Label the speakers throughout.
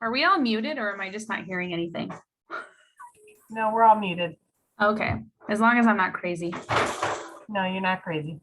Speaker 1: Are we all muted or am I just not hearing anything?
Speaker 2: No, we're all muted.
Speaker 1: Okay, as long as I'm not crazy.
Speaker 2: No, you're not crazy.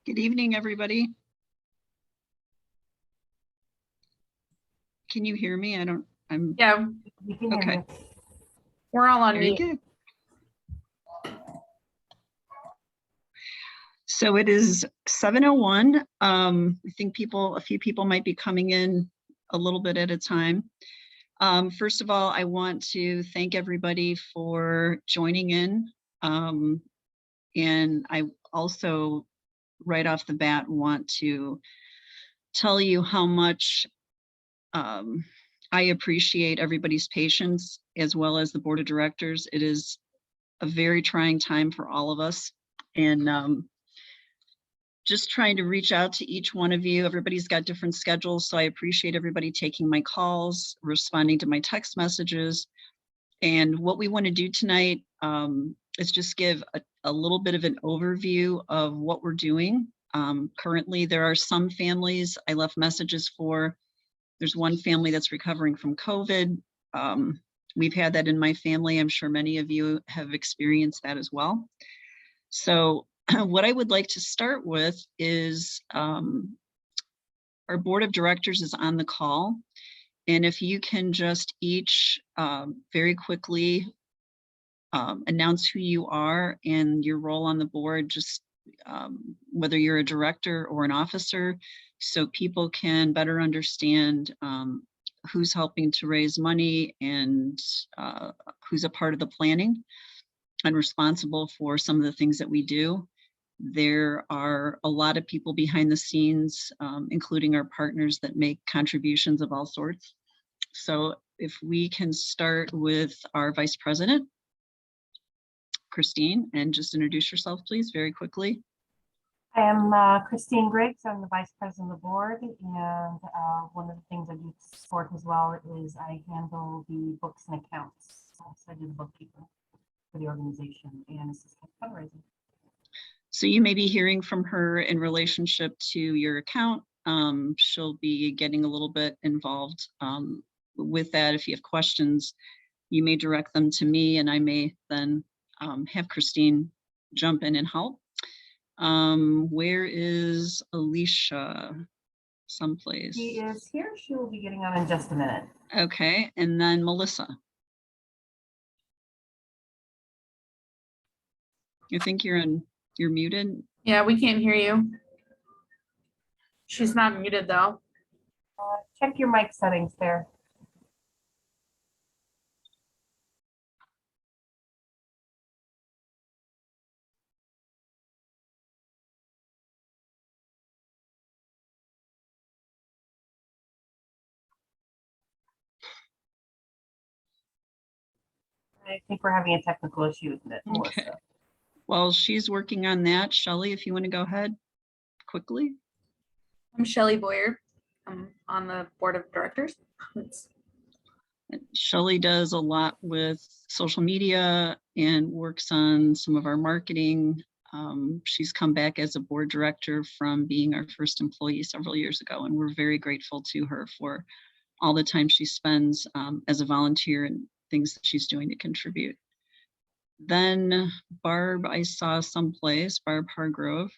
Speaker 3: Good evening, everybody. Can you hear me?
Speaker 1: Yeah,
Speaker 2: We can hear
Speaker 3: Okay.
Speaker 2: you.
Speaker 1: we're all on
Speaker 3: Very
Speaker 1: mute.
Speaker 3: good. So it is 7:01. I think a few people might be coming in a little bit at a time. First of all, I want to thank everybody for joining in. And I also, right off the bat, want to tell you how much I appreciate everybody's patience, as well as the board of directors. It is a very trying time for all of us. And just trying to reach out to each one of you. Everybody's got different schedules, so I appreciate everybody taking my calls, responding to my text messages. And what we want to do tonight is just give a little bit of an overview of what we're doing. Currently, there are some families I left messages for. There's one family that's recovering from COVID. We've had that in my family. I'm sure many of you have experienced that as well. So what I would like to start with is our board of directors is on the call. And if you can just each very quickly announce who you are and your role on the board, just whether you're a director or an officer, so people can better understand who's helping to raise money and who's a part of the planning and responsible for some of the things that we do. There are a lot of people behind the scenes, including our partners, that make contributions of all sorts. So if we can start with our vice president, Christine, and just introduce yourself, please, very quickly.
Speaker 2: I am Christine Griggs. I'm the vice president of the board, and one of the things I do to support as well is I handle the books and accounts. So I do the bookkeeping for the organization and assist with fundraising.
Speaker 3: So you may be hearing from her in relationship to your account. She'll be getting a little bit involved with that. If you have questions, you may direct them to me, and I may then have Christine jump in and help. Where is Alicia? Someplace.
Speaker 2: She is here. She will be getting on in just a minute.
Speaker 3: Okay, and then Melissa. I think you're muted.
Speaker 1: Yeah, we can't hear you. She's not muted though.
Speaker 2: Check your mic settings there. I think we're having a technical issue with it,
Speaker 3: Okay.
Speaker 2: Melissa.
Speaker 3: Well, she's working on that. Shelley, if you want to go ahead quickly.
Speaker 1: I'm Shelley Boyer. I'm on the board of directors.
Speaker 3: Shelley does a lot with social media and works on some of our marketing. She's come back as a board director from being our first employee several years ago, and we're very grateful to her for all the time she spends as a volunteer and things that she's doing to contribute. Then Barb, I saw someplace, Barb Hargrove.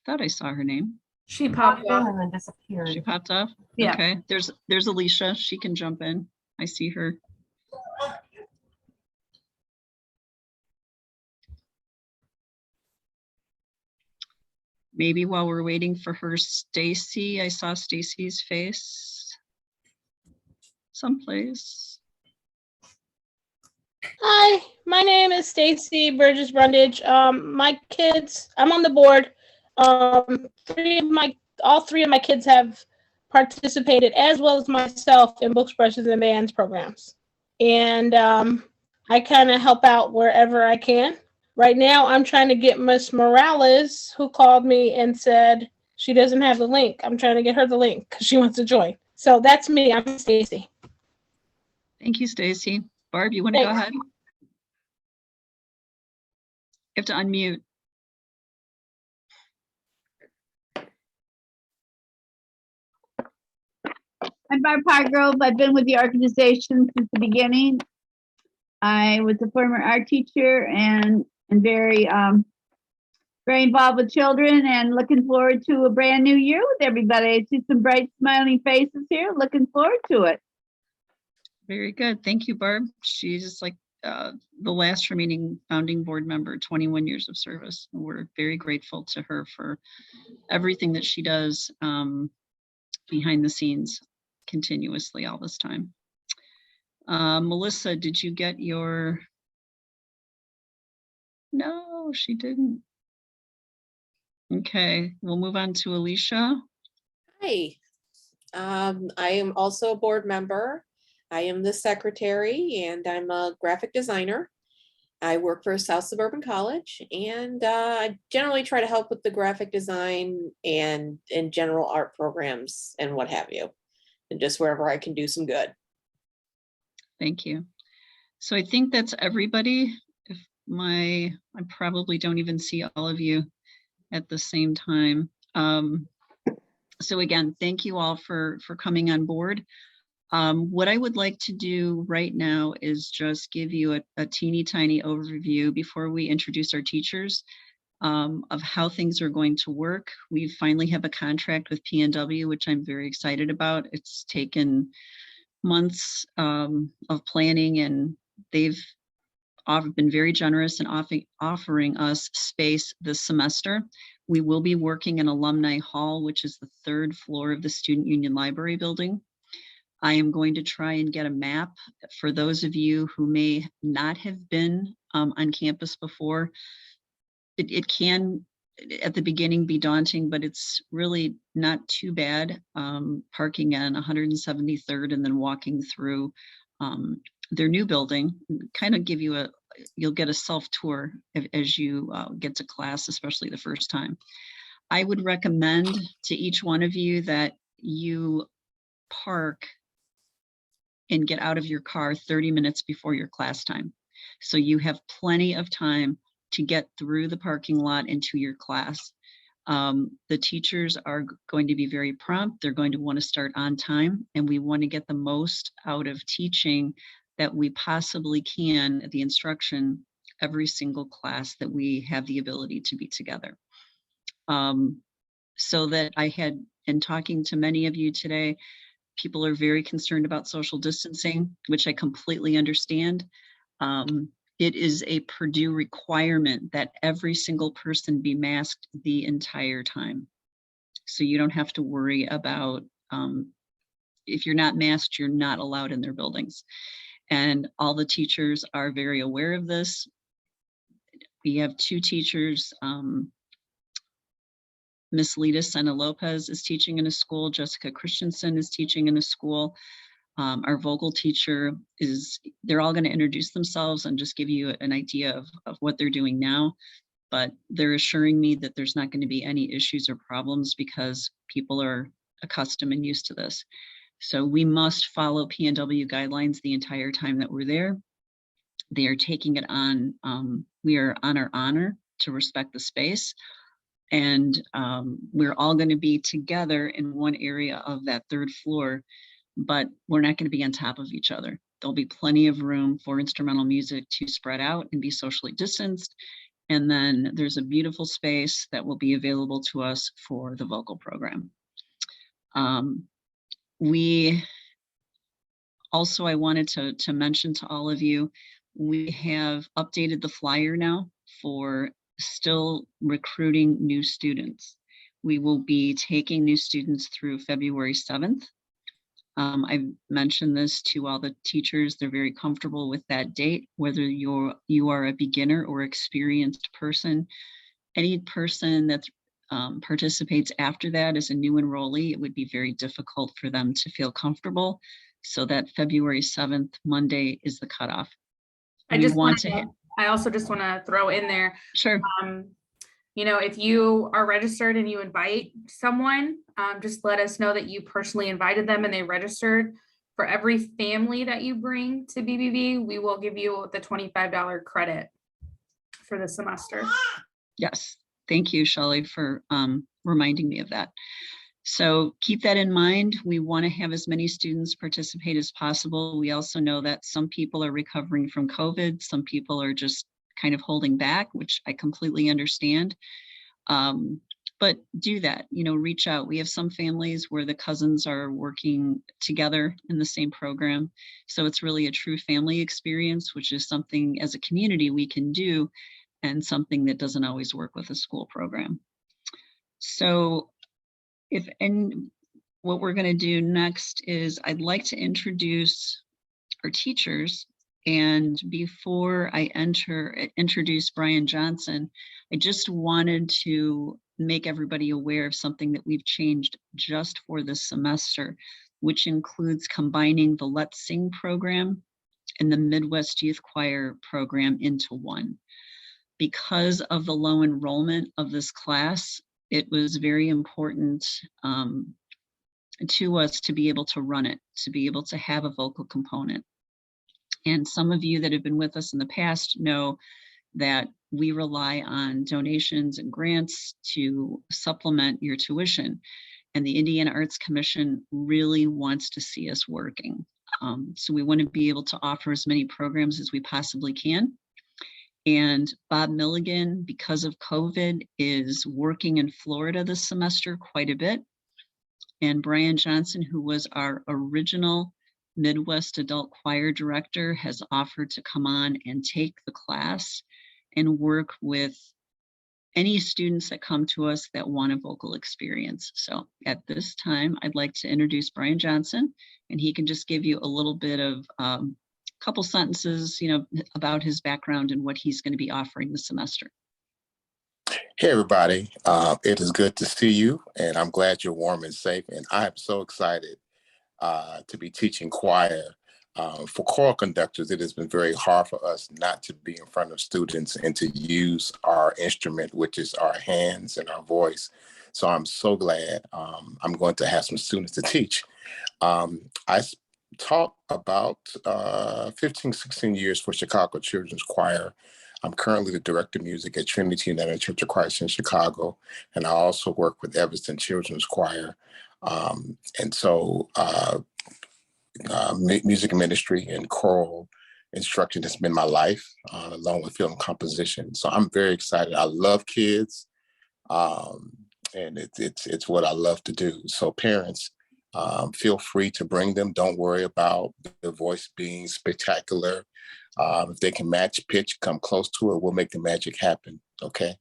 Speaker 3: Thought I saw her name.
Speaker 1: She popped
Speaker 2: in
Speaker 1: up.
Speaker 2: and then disappeared.
Speaker 3: She popped up?
Speaker 1: Yeah.
Speaker 3: Okay, there's Alicia, she can jump in. I see her. Maybe while we're waiting for her, Stacy, I saw Stacy's face someplace.
Speaker 4: Hi, my name is Stacy Burgess Brundage. My kids, I'm on the board. All three of my kids have participated, as well as myself, in Books, Brushes, and Bands programs. And I kind of help out wherever I can. Right now, I'm trying to get Miss Morales, who called me and said she doesn't have the link. I'm trying to get her the link because she wants to join. So that's me. I'm Stacy.
Speaker 3: Thank you, Stacy. Barb, you want to go ahead? You have to unmute.
Speaker 5: I'm Barb Hargrove. I've been with the organization since the beginning. I was a former art teacher and very involved with children, and looking forward to a brand new year with everybody. I see some bright smiling faces here. Looking forward to it.
Speaker 3: Very good. Thank you, Barb. She's like the last remaining founding board member, 21 years of service. We're very grateful to her for everything that she does behind the scenes continuously all this time. Melissa, did you get your? No, she didn't. Okay, we'll move on to Alicia.
Speaker 6: Hi, I am also a board member. I am the secretary and I'm a graphic designer. I work for South Suburban College, and I generally try to help with the graphic design and in general art programs and what have you, and just wherever I can do some good.
Speaker 3: Thank you. So I think that's everybody. I probably don't even see all of you at the same time. So again, thank you all for coming on board. What I would like to do right now is just give you a teeny tiny overview before we introduce our teachers of how things are going to work. We finally have a contract with PNW, which I'm very excited about. It's taken months of planning, and they've been very generous in offering us space this semester. We will be working in Alumni Hall, which is the 3rd floor of the Student Union Library building. I am going to try and get a map for those of you who may not have been on campus before. It can, at the beginning, be daunting, but it's really not too bad. Parking on 173rd and then walking through their new building, kind of give you you'll get a self-tour as you get to class, especially the first time. I would recommend to each one of you that you park and get out of your car 30 minutes before your class time. So you have plenty of time to get through the parking lot into your class. The teachers are going to be very prompt. They're going to want to start on time, and we want to get the most out of teaching that we possibly can at the instruction every single class that we have the ability to be together. So that I had, in talking to many of you today, people are very concerned about social distancing, which I completely understand. It is a Purdue requirement that every single person be masked the entire time. So you don't have to worry about, if you're not masked, you're not allowed in their buildings. And all the teachers are very aware of this. We have 2 teachers, Miss Lita Sena Lopez is teaching in a school, Jessica Christensen is teaching in a school. Our vocal teacher they're all going to introduce themselves and just give you an idea of what they're doing now. But they're assuring me that there's not going to be any issues or problems because people are accustomed and used to this. So we must follow P&W guidelines the entire time that we're there. They are taking it on, we are on our honor to respect the space. And we're all going to be together in one area of that 3rd floor, but we're not going to be on top of each other. There'll be plenty of room for instrumental music to spread out and be socially distanced. And then there's a beautiful space that will be available to us for the vocal program. We also, I wanted to mention to all of you, we have updated the flyer now for still recruiting new students. We will be taking new students through February 7th. I've mentioned this to all the teachers. They're very comfortable with that date, whether you are a beginner or experienced person. Any person that participates after that as a new enrollee, it would be very difficult for them to feel comfortable. So that February 7th, Monday, is the cutoff.
Speaker 1: I also just want to throw in there,
Speaker 3: Sure.
Speaker 1: You know, if you are registered and you invite someone, just let us know that you personally invited them and they registered. For every family that you bring to BBB, we will give you the $25 credit for the semester.
Speaker 3: Yes. Thank you, Shelley, for reminding me of that. So keep that in mind. We want to have as many students participate as possible. We also know that some people are recovering from COVID. Some people are just kind of holding back, which I completely understand. But do that, reach out. We have some families where the cousins are working together in the same program. So it's really a true family experience, which is something as a community we can do and something that doesn't always work with a school program. So what we're going to do next is I'd like to introduce our teachers. And before I introduce Brian Johnson, I just wanted to make everybody aware of something that we've changed just for this semester, which includes combining the Let's Sing program and the Midwest Youth Choir program into one. Because of the low enrollment of this class, it was very important to us to be able to run it, to be able to have a vocal component. And some of you that have been with us in the past know that we rely on donations and grants to supplement your tuition. And the Indiana Arts Commission really wants to see us working. So we want to be able to offer as many programs as we possibly can. And Bob Milligan, because of COVID, is working in Florida this semester quite a bit. And Brian Johnson, who was our original Midwest Adult Choir Director, has offered to come on and take the class and work with any students that come to us that want a vocal experience. So at this time, I'd like to introduce Brian Johnson, and he can just give you a little bit of couple sentences, about his background and what he's going to be offering this semester.
Speaker 7: Hey, everybody. It is good to see you, and I'm glad you're warm and safe. And I am so excited to be teaching choir. For choral conductors, it has been very hard for us not to be in front of students and to use our instrument, which is our hands and our voice. So I'm so glad I'm going to have some students to teach. I taught about 15, 16 years for Chicago Children's Choir. I'm currently the director of music at Trinity United Church of Christ in Chicago, and I also work with Evanston Children's Choir. And so music ministry and choral instruction has been my life, along with film composition. So I'm very excited. I love kids, and it's what I love to do. So parents, feel free to bring them. Don't worry about their voice being spectacular. If they can match pitch, come close to it, we'll make the magic happen. Okay.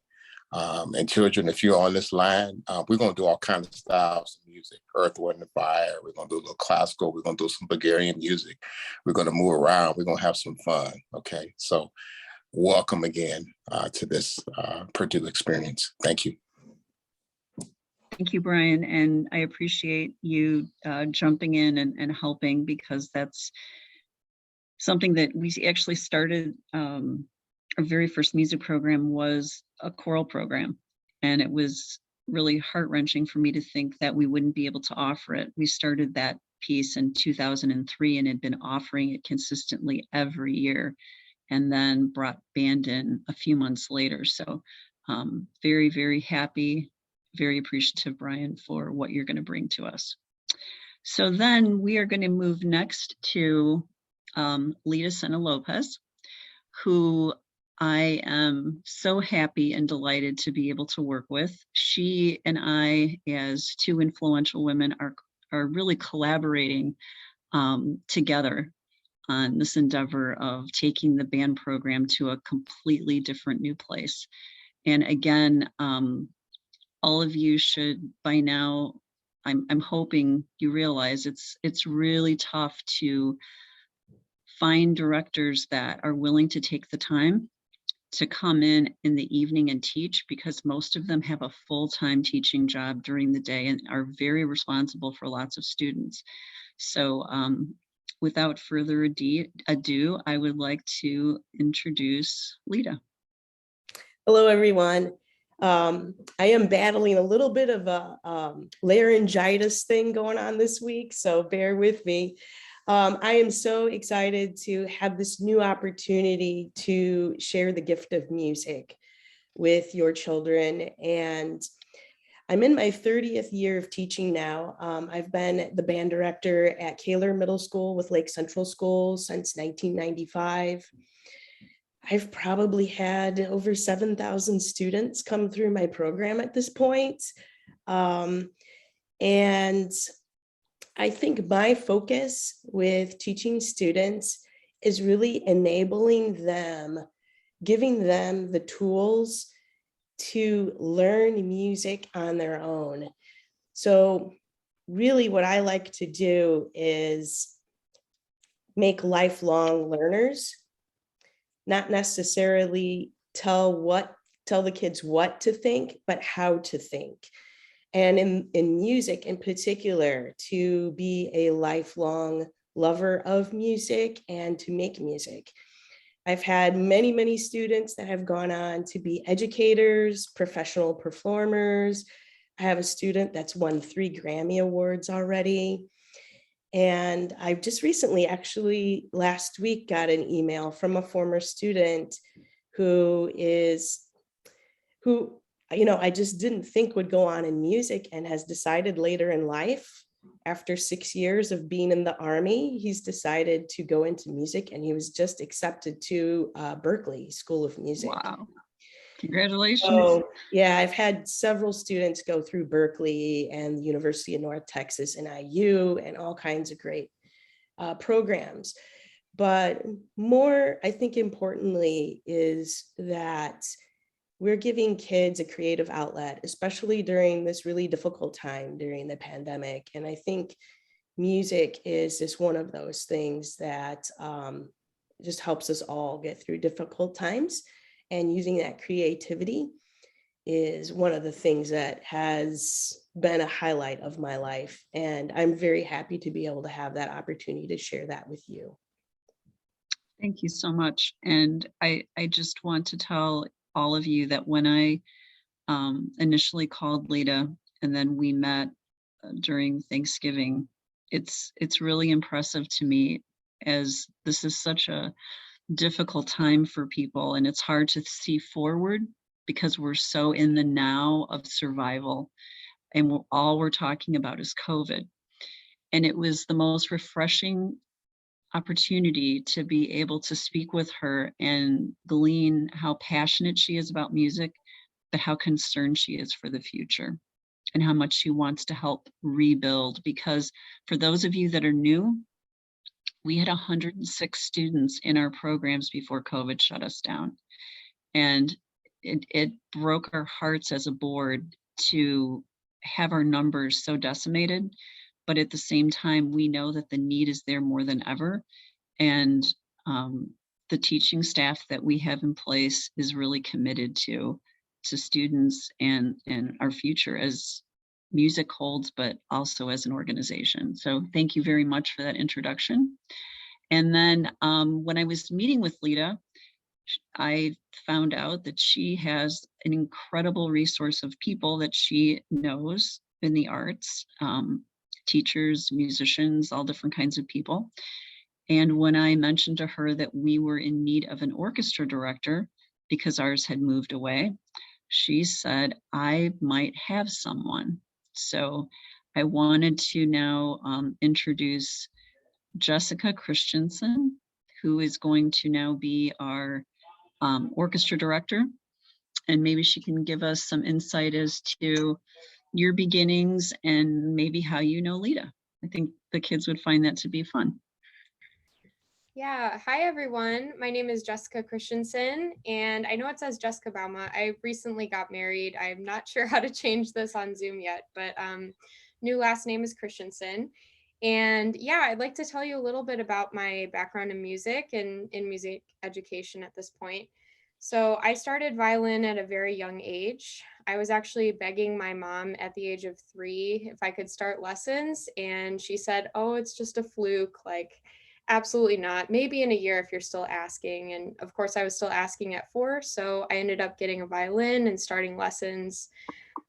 Speaker 7: And children, if you're on this line, we're going to do all kinds of styles of music, Earth, Wind, and Fire. We're going to do a little classical. We're going to do some Bulgarian music. We're going to move around. We're going to have some fun. Okay. So welcome again to this Purdue experience. Thank you.
Speaker 3: Thank you, Brian. And I appreciate you jumping in and helping, because that's something that we actually started. Our very first music program was a choral program, and it was really heart-wrenching for me to think that we wouldn't be able to offer it. We started that piece in 2003 and had been offering it consistently every year, and then brought band in a few months later. So very, very happy, very appreciative, Brian, for what you're going to bring to us. So then we are going to move next to Lita Sena Lopez, who I am so happy and delighted to be able to work with. She and I, as two influential women, are really collaborating together on this endeavor of taking the band program to a completely different new place. And again, all of you should by now, I'm hoping you realize it's really tough to find directors that are willing to take the time to come in the evening and teach, because most of them have a full-time teaching job during the day and are very responsible for lots of students. So without further ado, I would like to introduce Lita.
Speaker 8: Hello, everyone. I am battling a little bit of a laryngitis thing going on this week, so bear with me. I am so excited to have this new opportunity to share the gift of music with your children. And I'm in my 30th year of teaching now. I've been the band director at Kaler Middle School with Lake Central School since 1995. I've probably had over 7,000 students come through my program at this point. And I think my focus with teaching students is really enabling them, giving them the tools to learn music on their own. So really what I like to do is make lifelong learners, not necessarily tell the kids what to think, but how to think. And in music in particular, to be a lifelong lover of music and to make music. I've had many, many students that have gone on to be educators, professional performers. I have a student that's won 3 Grammy Awards already. And I just recently, actually last week, got an email from a former student who I just didn't think would go on in music, and has decided later in life, after 6 years of being in the Army, he's decided to go into music, and he was just accepted to Berklee School of Music.
Speaker 3: Wow. Congratulations.
Speaker 8: So, yeah, I've had several students go through Berklee and the University of North Texas and IU and all kinds of great programs. But more, I think importantly, is that we're giving kids a creative outlet, especially during this really difficult time during the pandemic. And I think music is just one of those things that just helps us all get through difficult times. And using that creativity is one of the things that has been a highlight of my life. And I'm very happy to be able to have that opportunity to share that with you.
Speaker 3: Thank you so much. And I just want to tell all of you that when I initially called Lita, and then we met during Thanksgiving, it's really impressive to me, as this is such a difficult time for people, and it's hard to see forward because we're so in the now of survival, and all we're talking about is COVID. And it was the most refreshing opportunity to be able to speak with her and glean how passionate she is about music, but how concerned she is for the future and how much she wants to help rebuild. Because for those of you that are new, we had 106 students in our programs before COVID shut us down. And it broke our hearts as a board to have our numbers so decimated. But at the same time, we know that the need is there more than ever. And the teaching staff that we have in place is really committed to students and our future as music holds, but also as an organization. So thank you very much for that introduction. And then when I was meeting with Lita, I found out that she has an incredible resource of people that she knows in the arts, teachers, musicians, all different kinds of people. And when I mentioned to her that we were in need of an orchestra director because ours had moved away, she said, I might have someone. So I wanted to now introduce Jessica Christensen, who is going to now be our orchestra director. And maybe she can give us some insight as to your beginnings and maybe how you know Lita. I think the kids would find that to be fun.
Speaker 9: Yeah, hi everyone. My name is Jessica Christensen, and I know it says Jessica Bauma. I recently got married. I'm not sure how to change this on Zoom yet, but new last name is Christensen. And yeah, I'd like to tell you a little bit about my background in music and in music education at this point. So I started violin at a very young age. I was actually begging my mom at the age of 3 if I could start lessons, and she said, oh, it's just a fluke, like, absolutely not. Maybe in a year if you're still asking. And of course, I was still asking at 4. So I ended up getting a violin and starting lessons.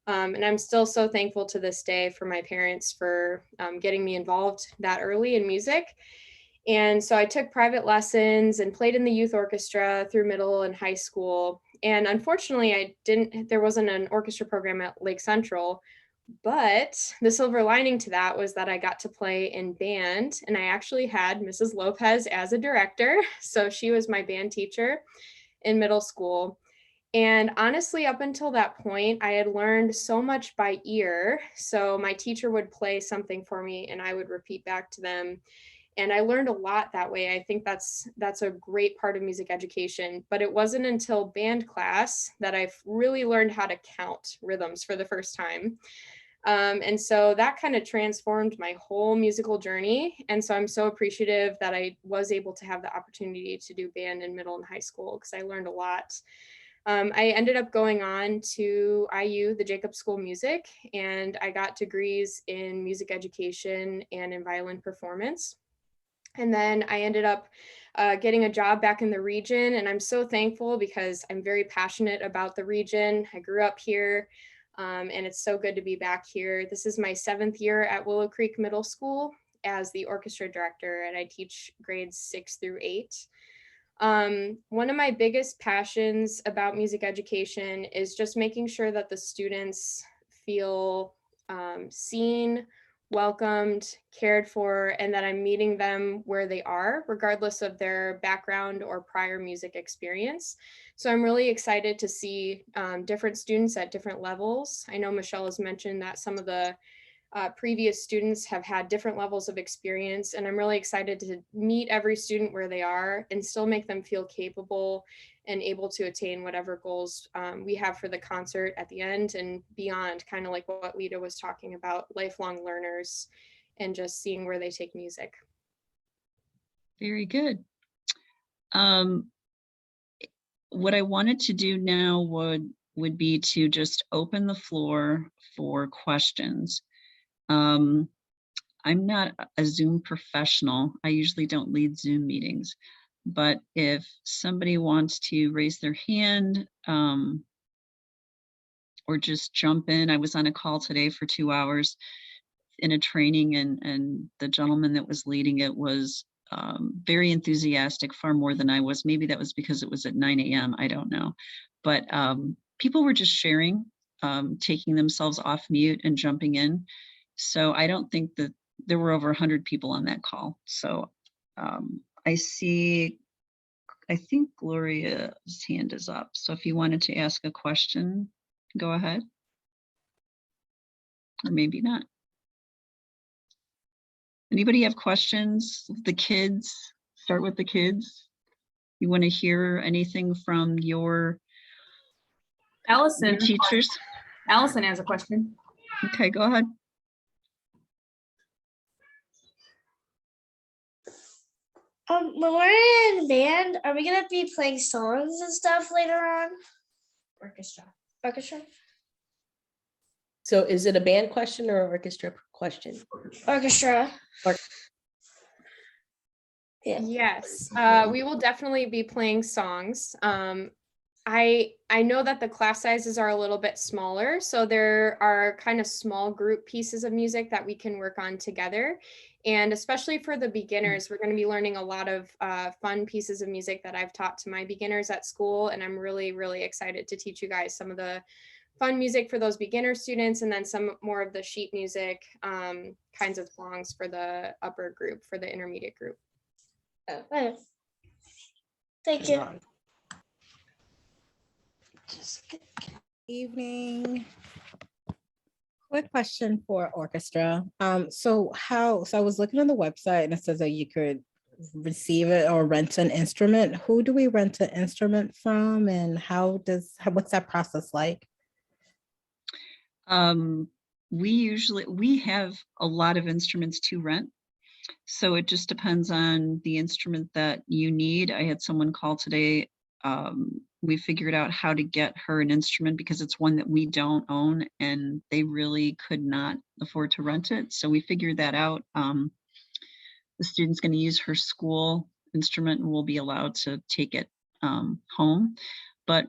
Speaker 9: And I'm still so thankful to this day for my parents for getting me involved that early in music. And so I took private lessons and played in the youth orchestra through middle and high school. And unfortunately, there wasn't an orchestra program at Lake Central. But the silver lining to that was that I got to play in band, and I actually had Mrs. Lopez as a director. So she was my band teacher in middle school. And honestly, up until that point, I had learned so much by ear. So my teacher would play something for me and I would repeat back to them. And I learned a lot that way. I think that's a great part of music education. But it wasn't until band class that I really learned how to count rhythms for the first time. And so that kind of transformed my whole musical journey. And so I'm so appreciative that I was able to have the opportunity to do band in middle and high school because I learned a lot. I ended up going on to IU, the Jacob School of Music, and I got degrees in music education and in violin performance. And then I ended up getting a job back in the region. And I'm so thankful because I'm very passionate about the region. I grew up here. And it's so good to be back here. This is my 7th year at Willow Creek Middle School as the orchestra director, and I teach grades 6 through 8. One of my biggest passions about music education is just making sure that the students feel seen, welcomed, cared for, and that I'm meeting them where they are, regardless of their background or prior music experience. So I'm really excited to see different students at different levels. I know Michelle has mentioned that some of the previous students have had different levels of experience, and I'm really excited to meet every student where they are and still make them feel capable and able to attain whatever goals we have for the concert at the end and beyond, kind of like what Lita was talking about, lifelong learners and just seeing where they take music.
Speaker 3: Very good. What I wanted to do now would be to just open the floor for questions. I'm not a Zoom professional. I usually don't lead Zoom meetings, but if somebody wants to raise their hand or just jump in, I was on a call today for 2 hours in a training, and the gentleman that was leading it was very enthusiastic, far more than I was. Maybe that was because it was at 9 a.m. I don't know. But people were just sharing, taking themselves off mute and jumping in. So I don't think that there were over 100 people on that call. So I think Gloria's hand is up. So if you wanted to ask a question, go ahead. Or maybe not. Anybody have questions? The kids, start with the kids. You want to hear anything from your
Speaker 1: Allison,
Speaker 3: teachers?
Speaker 1: Allison has a question.
Speaker 3: Okay, go ahead.
Speaker 10: When we're in band, are we gonna be playing songs and stuff later on? Orchestra. Orchestra?
Speaker 8: So is it a band question or an orchestra question?
Speaker 10: Orchestra. Yeah.
Speaker 9: Yes, we will definitely be playing songs. I know that the class sizes are a little bit smaller, so there are kind of small group pieces of music that we can work on together. And especially for the beginners, we're going to be learning a lot of fun pieces of music that I've taught to my beginners at school. And I'm really, really excited to teach you guys some of the fun music for those beginner students, and then some more of the sheet music kinds of songs for the upper group, for the intermediate group.
Speaker 10: Okay. Thank you.
Speaker 11: Evening. Quick question for orchestra. So I was looking on the website and it says that you could receive it or rent an instrument. Who do we rent an instrument from, and what's that process like?
Speaker 3: We have a lot of instruments to rent. So it just depends on the instrument that you need. I had someone call today. We figured out how to get her an instrument because it's one that we don't own, and they really could not afford to rent it. So we figured that out. The student's going to use her school instrument and will be allowed to take it home. But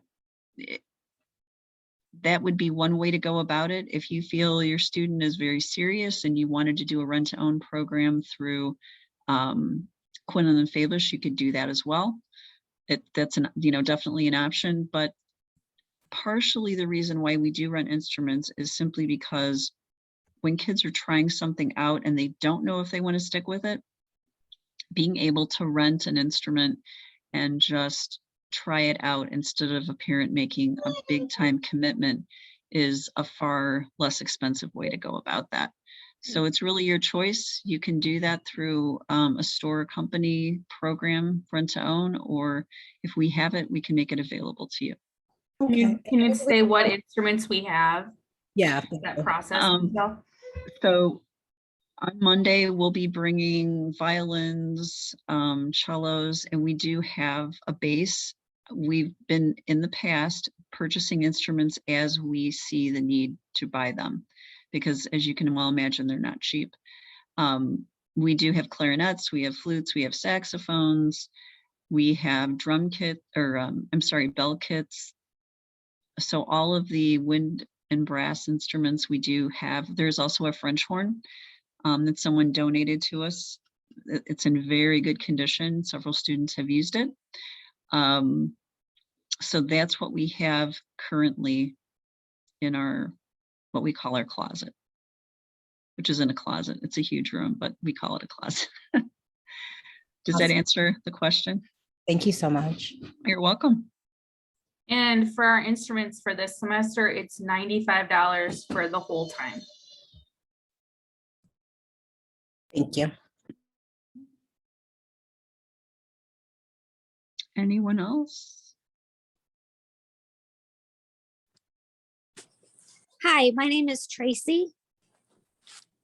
Speaker 3: that would be one way to go about it. If you feel your student is very serious and you wanted to do a rent-to-own program through Quinlan and Falish, you could do that as well. That's definitely an option. But partially the reason why we do rent instruments is simply because when kids are trying something out and they don't know if they want to stick with it, being able to rent an instrument and just try it out instead of a parent making a big time commitment is a far less expensive way to go about that. So it's really your choice. You can do that through a store or company program, rent to own, or if we have it, we can make it available to you.
Speaker 11: Okay.
Speaker 1: Can you say what instruments we have?
Speaker 11: Yeah.
Speaker 1: That process.
Speaker 3: So on Monday, we'll be bringing violins, cellos, and we do have a bass. We've been in the past purchasing instruments as we see the need to buy them, because as you can well imagine, they're not cheap. We do have clarinets, we have flutes, we have saxophones, we have bell kits. So all of the wind and brass instruments we do have. There's also a French horn that someone donated to us. It's in very good condition. Several students have used it. So that's what we have currently in what we call our closet, which isn't a closet. It's a huge room, but we call it a closet. Does that answer the question?
Speaker 11: Thank you so much.
Speaker 3: You're welcome.
Speaker 1: And for our instruments for this semester, it's $95 for the whole time.
Speaker 11: Thank you.
Speaker 3: Anyone else?
Speaker 12: Hi, my name is Tracy.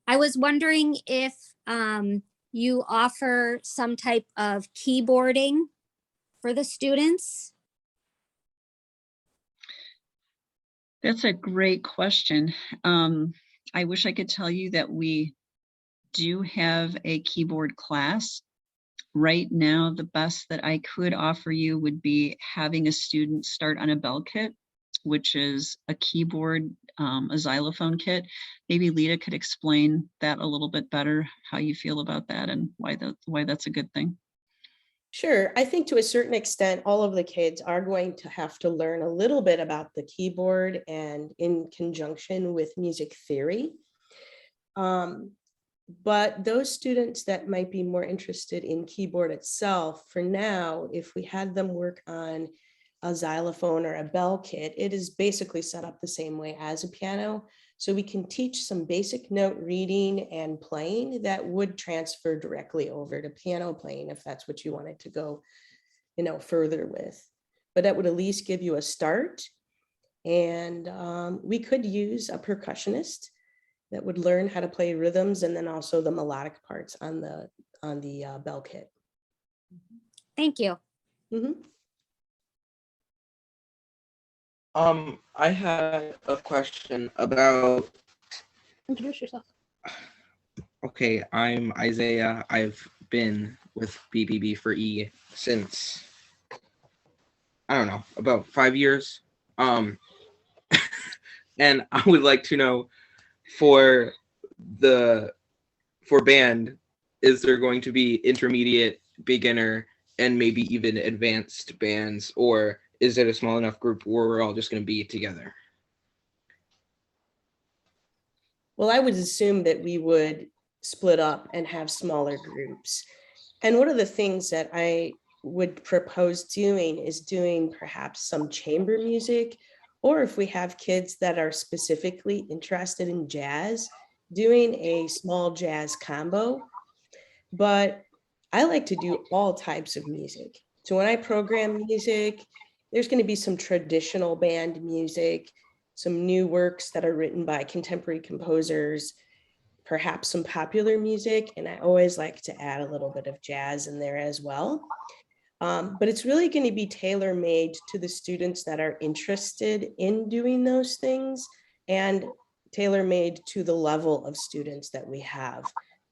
Speaker 12: I was wondering if you offer some type of keyboarding for the students?
Speaker 3: That's a great question. I wish I could tell you that we do have a keyboard class. Right now, the best that I could offer you would be having a student start on a bell kit which is a keyboard, a xylophone kit. Maybe Lita could explain that a little bit better, how you feel about that and why that's a good thing.
Speaker 8: Sure. I think to a certain extent, all of the kids are going to have to learn a little bit about the keyboard and in conjunction with music theory. But those students that might be more interested in keyboard itself, for now, if we had them work on a xylophone or a bell kit, it is basically set up the same way as a piano. So we can teach some basic note reading and playing that would transfer directly over to piano playing if that's what you wanted to go, further with. But that would at least give you a start. And we could use a percussionist that would learn how to play rhythms and then also the melodic parts on the bell kit.
Speaker 12: Thank you.
Speaker 8: Mm-hmm.
Speaker 13: I had a question about.
Speaker 4: Introduce yourself.
Speaker 13: Okay, I'm Isaiah. I've been with BBB for E since, I don't know, about 5 years. And I would like to know, for band, is there going to be intermediate, beginner, and maybe even advanced bands, or is it a small enough group where we're all just going to be together?
Speaker 8: Well, I would assume that we would split up and have smaller groups. And one of the things that I would propose doing is doing perhaps some chamber music, or if we have kids that are specifically interested in jazz, doing a small jazz combo. But I like to do all types of music. So when I program music, there's going to be some traditional band music, some new works that are written by contemporary composers, perhaps some popular music, and I always like to add a little bit of jazz in there as well. But it's really going to be tailor-made to the students that are interested in doing those things and tailor-made to the level of students that we have.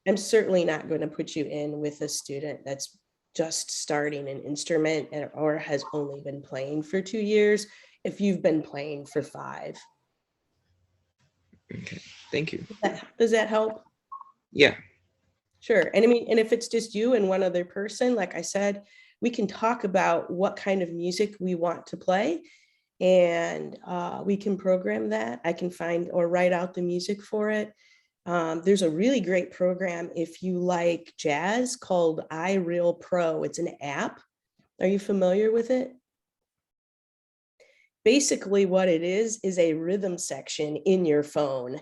Speaker 8: I'm certainly not going to put you in with a student that's just starting an instrument or has only been playing for 2 years if you've been playing for 5.
Speaker 13: Okay, thank you.
Speaker 8: Does that help?
Speaker 13: Yeah.
Speaker 8: Sure. And I mean, and if it's just you and one other person, like I said, we can talk about what kind of music we want to play, and we can program that. I can find or write out the music for it. There's a really great program if you like jazz called iReal Pro. It's an app. Are you familiar with it? Basically what it is a rhythm section in your phone,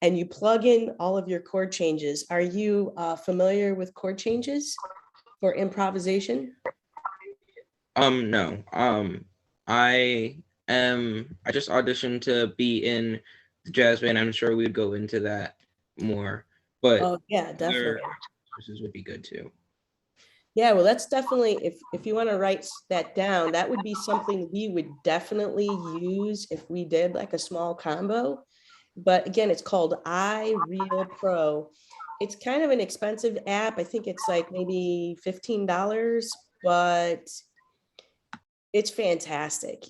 Speaker 8: and you plug in all of your chord changes. Are you familiar with chord changes for improvisation?
Speaker 13: No. I just auditioned to be in the jazz band. I'm sure we'd go into that more, but
Speaker 8: oh yeah, definitely.
Speaker 13: Courses would be good too.
Speaker 8: Yeah, well, that's definitely, if you want to write that down, that would be something we would definitely use if we did like a small combo. But again, it's called iReal Pro. It's kind of an expensive app. I think it's like maybe $15, but it's fantastic.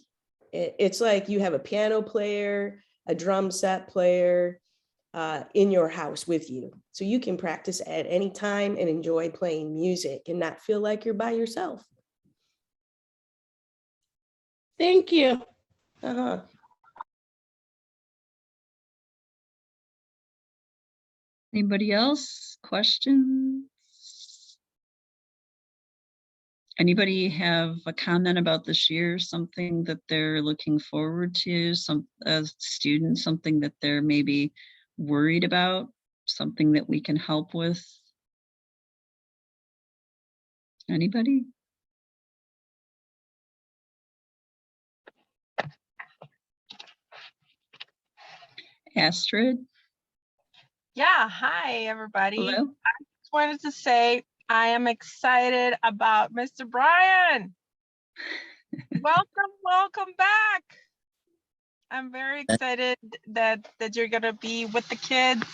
Speaker 8: It's like you have a piano player, a drum set player in your house with you. So you can practice at any time and enjoy playing music and not feel like you're by yourself.
Speaker 4: Thank you.
Speaker 8: Uh-huh.
Speaker 3: Anybody else? Questions? Anybody have a comment about this year, something that they're looking forward to, some as students, something that they're maybe worried about, something that we can help with? Anybody? Astrid?
Speaker 14: Yeah, hi everybody.
Speaker 3: Hello?
Speaker 14: I just wanted to say I am excited about Mr. Brian. Welcome back. I'm very excited that you're gonna be with the kids.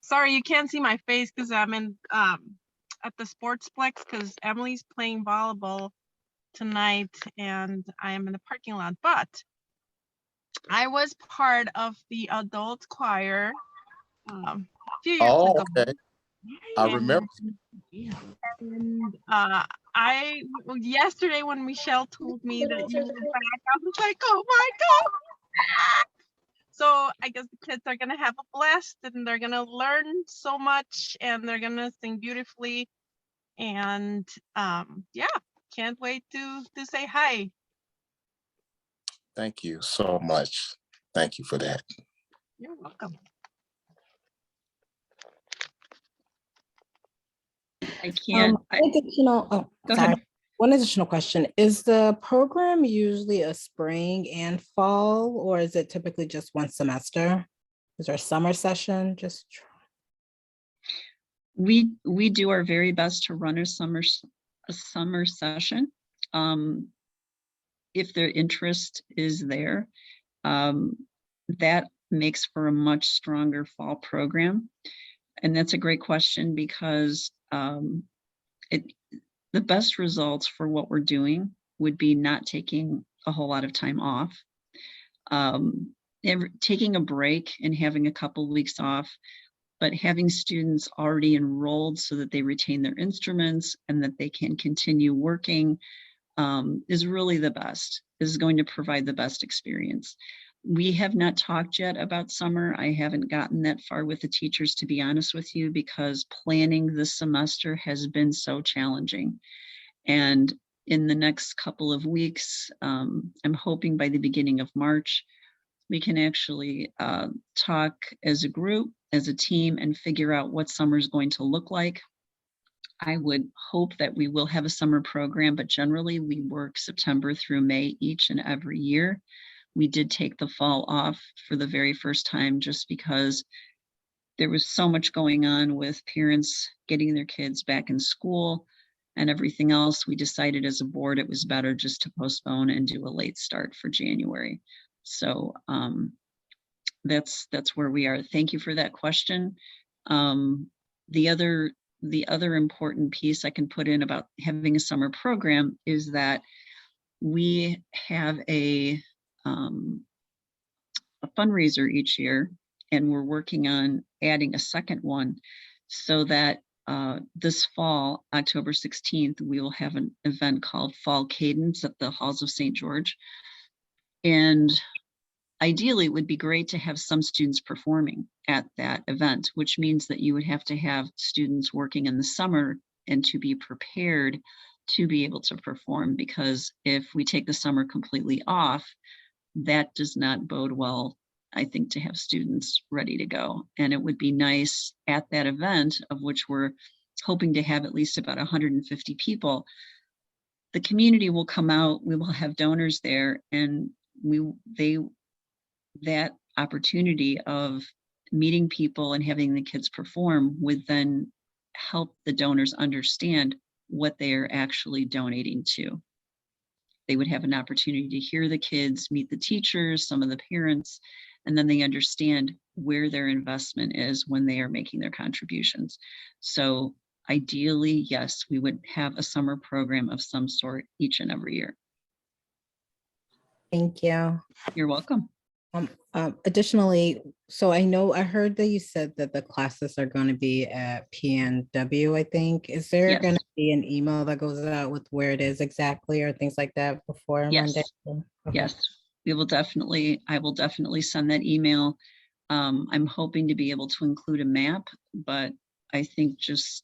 Speaker 14: Sorry you can't see my face because I'm in at the Sportsplex because Emily's playing volleyball tonight and I am in the parking lot, but I was part of the adult choir a few years
Speaker 7: Oh,
Speaker 14: ago.
Speaker 7: okay. I remember.
Speaker 14: And yesterday when Michelle told me that you were back, I was like, oh my God. So I guess the kids are gonna have a blast and they're gonna learn so much and they're gonna sing beautifully. And yeah, can't wait to say hi.
Speaker 7: Thank you so much. Thank you for that.
Speaker 14: You're welcome.
Speaker 3: I can't.
Speaker 11: Additional,
Speaker 3: Go
Speaker 11: sorry.
Speaker 3: ahead.
Speaker 11: One additional question. Is the program usually a spring and fall, or is it typically just one semester? Is there a summer session?
Speaker 3: We do our very best to run a summer session. If their interest is there, that makes for a much stronger fall program. And that's a great question because the best results for what we're doing would be not taking a whole lot of time off. Taking a break and having a couple weeks off, but having students already enrolled so that they retain their instruments and that they can continue working is really the best, is going to provide the best experience. We have not talked yet about summer. I haven't gotten that far with the teachers, to be honest with you, because planning this semester has been so challenging. And in the next couple of weeks, I'm hoping by the beginning of March, we can actually talk as a group, as a team, and figure out what summer is going to look like. I would hope that we will have a summer program, but generally we work September through May each and every year. We did take the fall off for the very first time just because there was so much going on with parents getting their kids back in school and everything else. We decided as a board it was better just to postpone and do a late start for January. So that's where we are. Thank you for that question. The other important piece I can put in about having a summer program is that we have a fundraiser each year, and we're working on adding a second one so that this fall, October 16th, we will have an event called Fall Cadence at the Halls of St. George. And ideally, it would be great to have some students performing at that event, which means that you would have to have students working in the summer and to be prepared to be able to perform, because if we take the summer completely off, that does not bode well, I think, to have students ready to go. And it would be nice at that event, of which we're hoping to have at least about 150 people, the community will come out, we will have donors there, and that opportunity of meeting people and having the kids perform would then help the donors understand what they are actually donating to. They would have an opportunity to hear the kids, meet the teachers, some of the parents, and then they understand where their investment is when they are making their contributions. So ideally, yes, we would have a summer program of some sort each and every year.
Speaker 11: Thank you.
Speaker 3: You're welcome.
Speaker 11: Additionally, so I heard that you said that the classes are going to be at PNW, I think. Is there
Speaker 3: Yes.
Speaker 11: going to be an email that goes out with where it is exactly or things like that before
Speaker 3: Yes.
Speaker 11: Monday? Okay.
Speaker 3: Yes, I will definitely send that email. I'm hoping to be able to include a map, but I think just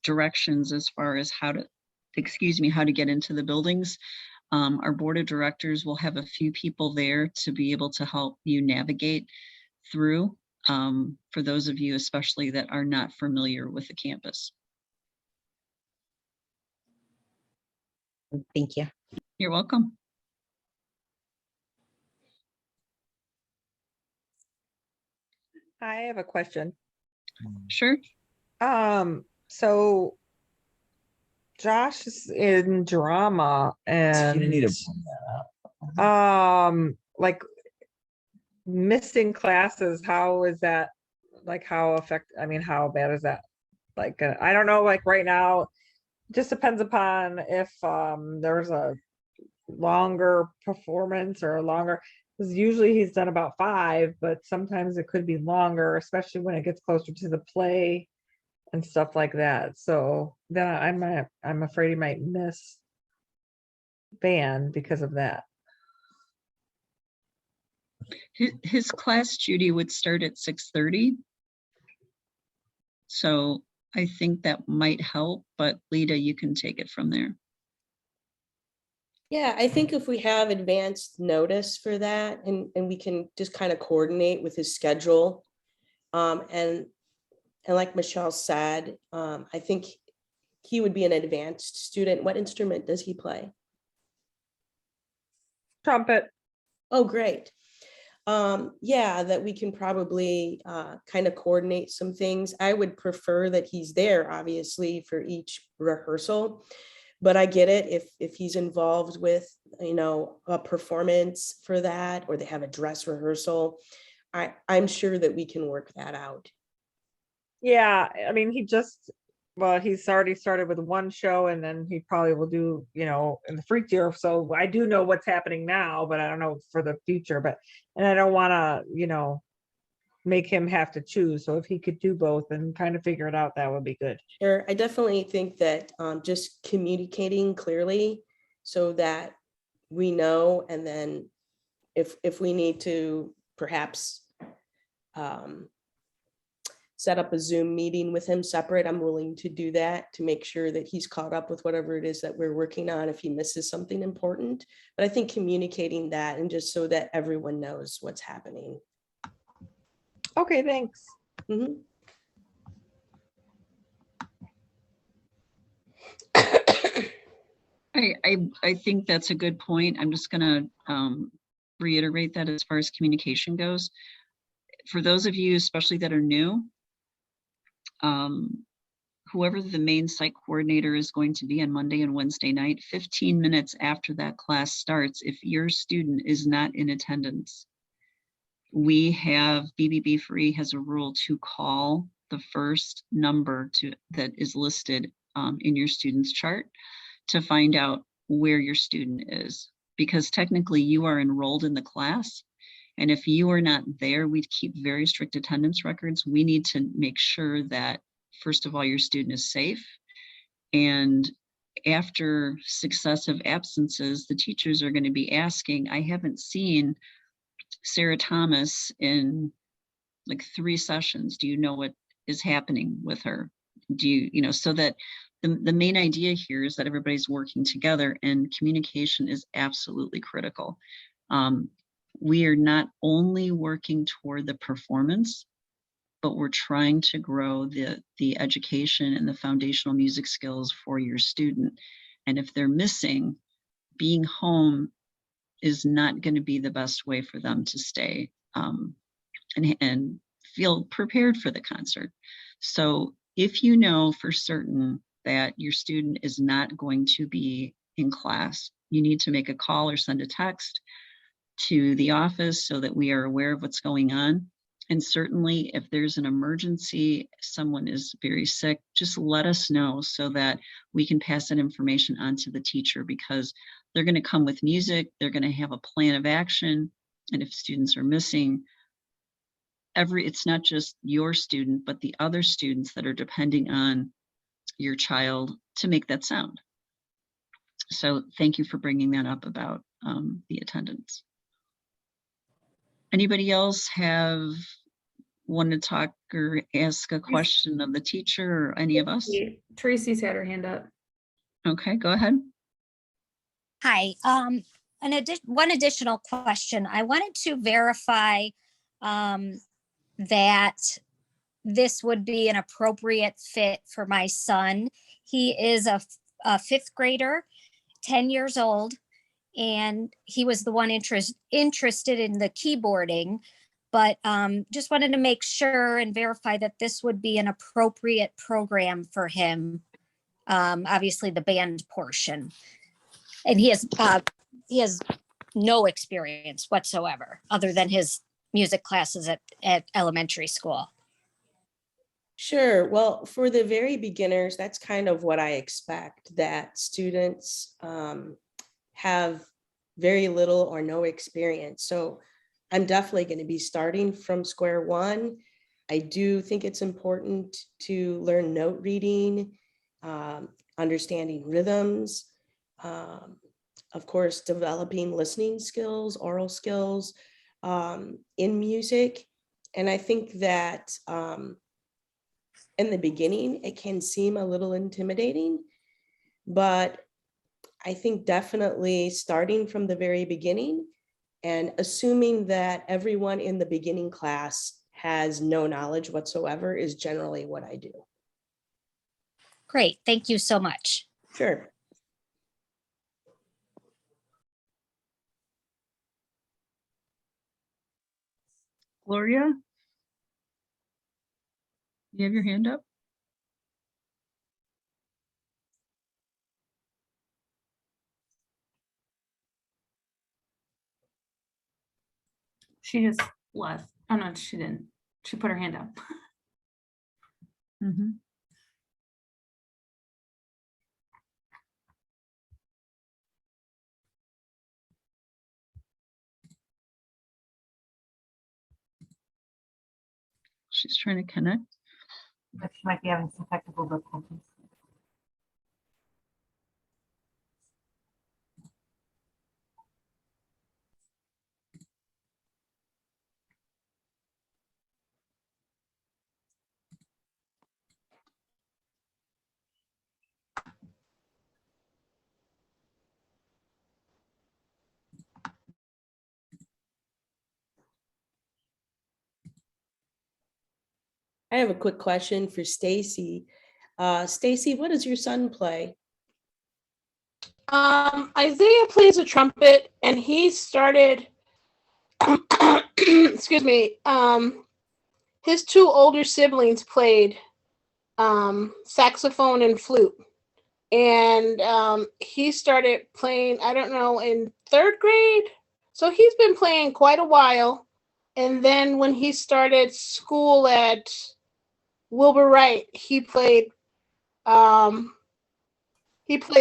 Speaker 3: directions as far as how to get into the buildings. Our board of directors will have a few people there to be able to help you navigate through, for those of you especially that are not familiar with the campus.
Speaker 11: Thank you.
Speaker 3: You're welcome.
Speaker 15: I have a question.
Speaker 3: Sure.
Speaker 15: So Josh is in drama and like missing classes, how is that, like how bad is that? Like I don't know, like right now just depends upon if there's a longer performance or a longer, because usually he's done about 5, but sometimes it could be longer, especially when it gets closer to the play and stuff like that. So then I'm afraid he might miss band because of that.
Speaker 3: His class, Judy, would start at 6:30. So I think that might help, but Lita, you can take it from there.
Speaker 8: Yeah, I think if we have advanced notice for that and we can just kind of coordinate with his schedule. And like Michelle said, I think he would be an advanced student. What instrument does he play?
Speaker 15: Trumpet.
Speaker 8: Oh, great. Yeah, that we can probably kind of coordinate some things. I would prefer that he's there, obviously, for each rehearsal. But I get it if he's involved with, a performance for that, or they have a dress rehearsal. I'm sure that we can work that out.
Speaker 15: Yeah, I mean, he's already started with one show, and then he probably will do, in the freak year. So I do know what's happening now, but I don't know for the future. And I don't want to, make him have to choose. So if he could do both and kind of figure it out, that would be good.
Speaker 8: Sure, I definitely think that just communicating clearly so that we know, and then if we need to perhaps set up a Zoom meeting with him separate, I'm willing to do that to make sure that he's caught up with whatever it is that we're working on if he misses something important. But I think communicating that, and just so that everyone knows what's happening.
Speaker 15: Okay, thanks.
Speaker 8: Mm-hmm.
Speaker 3: I think that's a good point. I'm just going to reiterate that as far as communication goes. For those of you, especially that are new, whoever the main site coordinator is going to be on Monday and Wednesday night, 15 minutes after that class starts, if your student is not in attendance, we have BBB Free has a rule to call the first number that is listed in your student's chart to find out where your student is, because technically you are enrolled in the class. And if you are not there, we keep very strict attendance records. We need to make sure that, first of all, your student is safe. And after successive absences, the teachers are going to be asking, I haven't seen Sarah Thomas in like 3 sessions. Do you know what is happening with her? Do you, so that the main idea here is that everybody's working together, and communication is absolutely critical. We are not only working toward the performance, but we're trying to grow the education and the foundational music skills for your student. And if they're missing, being home is not going to be the best way for them to stay and feel prepared for the concert. So if you know for certain that your student is not going to be in class, you need to make a call or send a text to the office so that we are aware of what's going on. And certainly if there's an emergency, someone is very sick, just let us know so that we can pass that information on to the teacher, because they're going to come with music, they're going to have a plan of action. And if students are missing, it's not just your student, but the other students that are depending on your child to make that sound. So thank you for bringing that up about the attendance. Anybody else want to talk or ask a question of the teacher or any of us?
Speaker 1: Tracy's had her hand up.
Speaker 3: Okay, go ahead.
Speaker 12: Hi, one additional question. I wanted to verify that this would be an appropriate fit for my son. He is a 5th grader, 10 years old, and he was the one interested in the keyboarding, but just wanted to make sure and verify that this would be an appropriate program for him. Obviously the band portion, and he has no experience whatsoever other than his music classes at elementary school.
Speaker 8: Sure. Well, for the very beginners, that's kind of what I expect, that students have very little or no experience. So I'm definitely going to be starting from square one. I do think it's important to learn note reading, understanding rhythms, of course, developing listening skills, oral skills in music. And I think that in the beginning, it can seem a little intimidating, but I think definitely starting from the very beginning and assuming that everyone in the beginning class has no knowledge whatsoever is generally what I do.
Speaker 12: Great, thank you so much.
Speaker 8: Sure.
Speaker 3: Gloria? You have your hand up?
Speaker 1: She just left. Oh no, she didn't. She put her hand up.
Speaker 3: Mhm. She's trying to connect.
Speaker 2: But she might be having some technical difficulties.
Speaker 8: I have a quick question for Stacy. Stacy, what does your son play?
Speaker 4: Isaiah plays a trumpet, and he started, excuse me, his two older siblings played saxophone and flute. And he started playing, I don't know, in third grade. So he's been playing quite a while. And then when he started school at Wilbur Wright, he played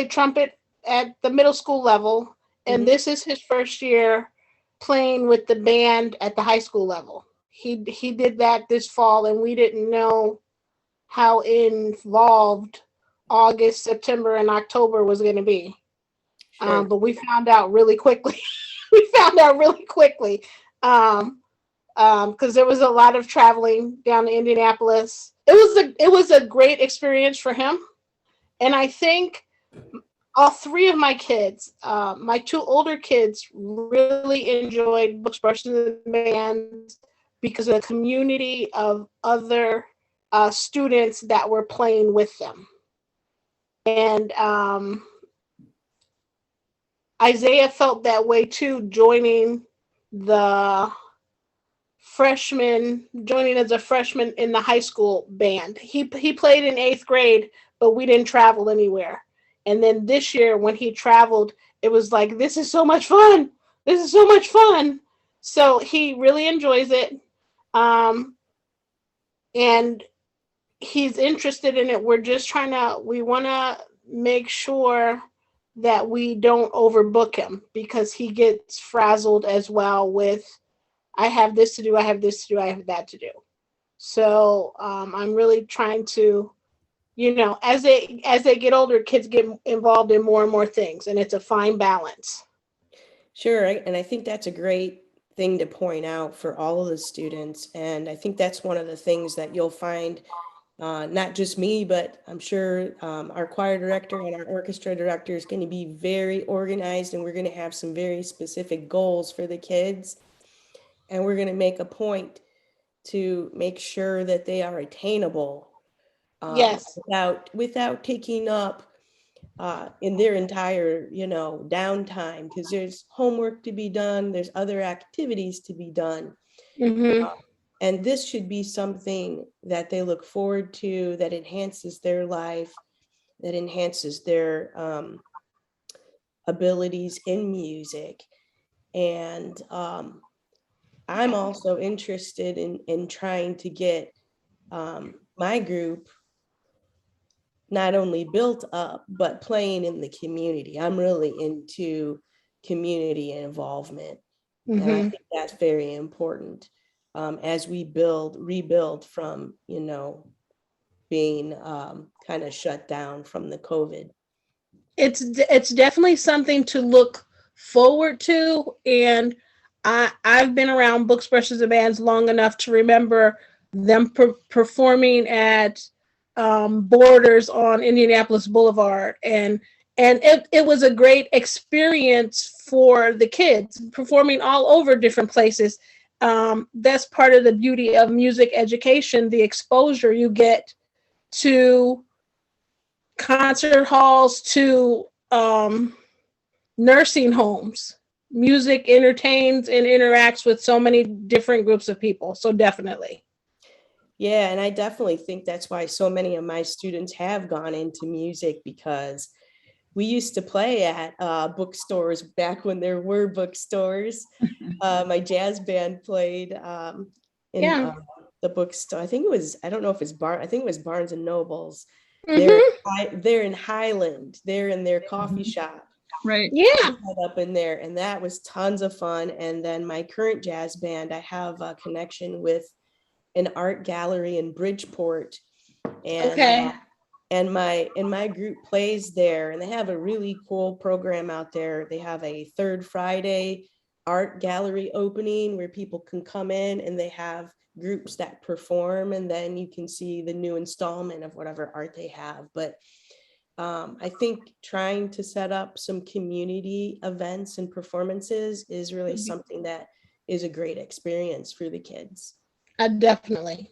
Speaker 4: trumpet at the middle school level. And this is his first year playing with the band at the high school level. He did that this fall, and we didn't know how involved August, September, and October was going to be.
Speaker 8: Sure.
Speaker 4: But we found out really quickly. Because there was a lot of traveling down to Indianapolis. It was a great experience for him, and I think all three of my kids, my two older kids, really enjoyed Books, Brushes, and Bands because of the community of other students that were playing with them. And Isaiah felt that way too, joining as a freshman in the high school band. He played in 8th grade, but we didn't travel anywhere. And then this year when he traveled, it was like, this is so much fun. This is so much fun. So he really enjoys it. And he's interested in it. We want to make sure that we don't overbook him, because he gets frazzled as well with, I have this to do, I have this to do, I have that to do. So I'm really trying to, as they get older, kids get involved in more and more things, and it's a fine balance.
Speaker 8: Sure, and I think that's a great thing to point out for all of the students. And I think that's one of the things that you'll find, not just me, but I'm sure our choir director and our orchestra director is going to be very organized, and we're going to have some very specific goals for the kids. And we're going to make a point to make sure that they are attainable.
Speaker 4: Yes.
Speaker 8: Without taking up in their entire, downtime, because there's homework to be done, there's other activities to be done. And this should be something that they look forward to, that enhances their life, that enhances their abilities in music. And I'm also interested in trying to get my group not only built up, but playing in the community. I'm really into community involvement. And I think that's very important as we rebuild from, being kind of shut down from the COVID.
Speaker 4: It's definitely something to look forward to. And I've been around Books, Brushes, and Bands long enough to remember them performing at Borders on Indianapolis Boulevard. And it was a great experience for the kids, performing all over different places. That's part of the beauty of music education, the exposure you get to concert halls, to nursing homes. Music entertains and interacts with so many different groups of people. So definitely.
Speaker 8: Yeah, and I definitely think that's why so many of my students have gone into music, because we used to play at bookstores back when there were bookstores. My jazz band played in the bookstore. I think it was, I don't know if it's I think it was Barnes and Nobles. They're in Highland. They're in their coffee shop.
Speaker 3: Right.
Speaker 4: Yeah.
Speaker 8: Up in there, and that was tons of fun. And then my current jazz band, I have a connection with an art gallery in Bridgeport, and and my group plays there, and they have a really cool program out there. They have a third Friday art gallery opening where people can come in, and they have groups that perform, and then you can see the new installment of whatever art they have. But I think trying to set up some community events and performances is really something that is a great experience for the kids.
Speaker 4: Definitely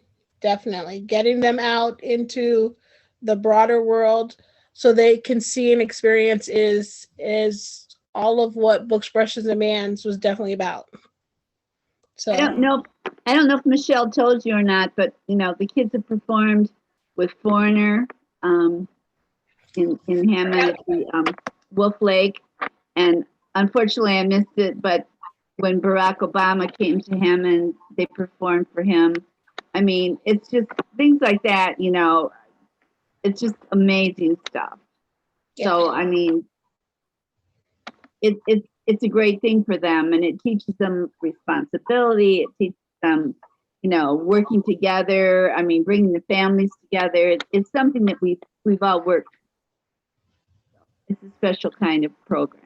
Speaker 4: getting them out into the broader world so they can see and experience is all of what Books, Brushes, and Bands was definitely about. So
Speaker 5: I don't know if Michelle told you or not, but the kids have performed with Foreigner in Hammond at the Wolf Lake, and unfortunately I missed it, but when Barack Obama came to Hammond, they performed for him. I mean, it's just things like that, it's just amazing stuff. Yeah. So I mean, it's a great thing for them, and it teaches them responsibility. It teaches them, working together. I mean, bringing the families together. It's something that we've all worked. It's a special kind of program.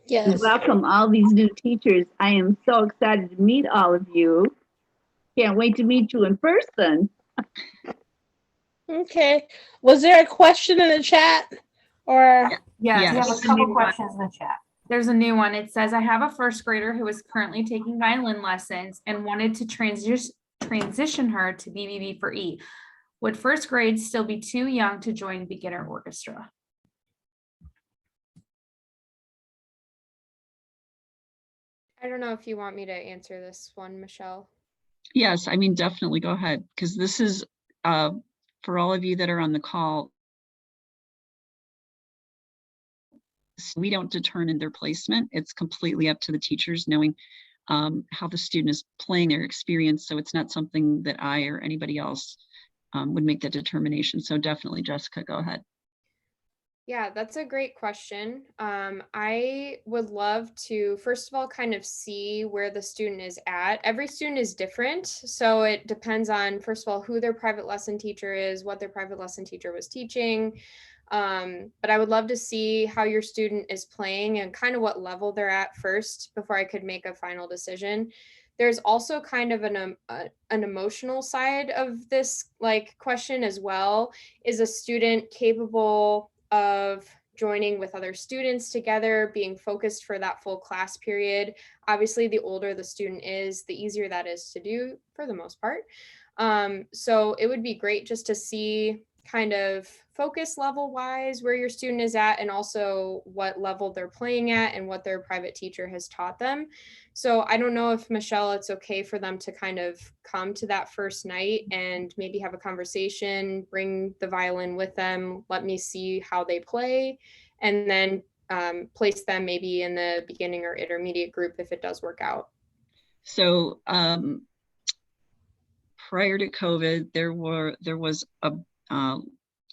Speaker 4: Yes.
Speaker 5: We welcome all these new teachers. I am so excited to meet all of you. Can't wait to meet you in person.
Speaker 4: Okay. Was there a question in the chat? Or
Speaker 1: yes.
Speaker 2: We have a couple questions in the chat.
Speaker 1: There's a new one. It says, I have a first grader who is currently taking violin lessons and wanted to transition her to BBB for E. Would first grade still be too young to join beginner orchestra?
Speaker 9: I don't know if you want me to answer this one, Michelle.
Speaker 3: Yes, I mean, definitely go ahead, because this is for all of you that are on the call. We don't determine their placement. It's completely up to the teachers knowing how the student is playing their experience. So it's not something that I or anybody else would make that determination. So definitely, Jessica, go ahead.
Speaker 9: Yeah, that's a great question. I would love to, first of all, kind of see where the student is at. Every student is different. So it depends on, first of all, who their private lesson teacher is, what their private lesson teacher was teaching. But I would love to see how your student is playing and kind of what level they're at first before I could make a final decision. There's also kind of an emotional side of this question as well. Is a student capable of joining with other students together, being focused for that full class period? Obviously, the older the student is, the easier that is to do for the most part. So it would be great just to see kind of focus level wise where your student is at, and also what level they're playing at and what their private teacher has taught them. So I don't know if, Michelle, it's okay for them to kind of come to that first night and maybe have a conversation, bring the violin with them, let me see how they play, and then place them maybe in the beginning or intermediate group if it does work out.
Speaker 3: So prior to COVID, there was a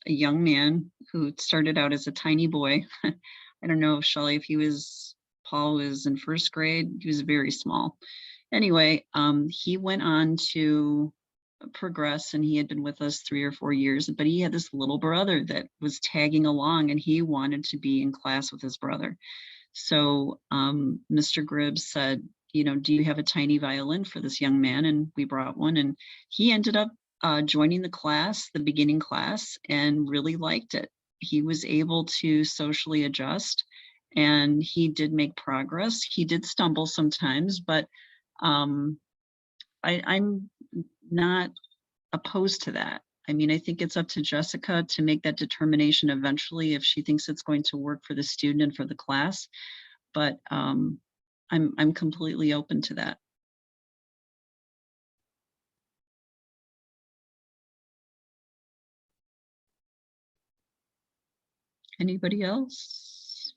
Speaker 3: young man who started out as a tiny boy. I don't know if Shelley, Paul was in first grade. He was very small. Anyway, he went on to progress, and he had been with us 3 or 4 years, but he had this little brother that was tagging along, and he wanted to be in class with his brother. So Mr. Gribbs said, you know, do you have a tiny violin for this young man? And we brought one, and he ended up joining the class, the beginning class, and really liked it. He was able to socially adjust, and he did make progress. He did stumble sometimes, but I'm not opposed to that. I mean, I think it's up to Jessica to make that determination eventually if she thinks it's going to work for the student and for the class. But I'm completely open to that. Anybody else?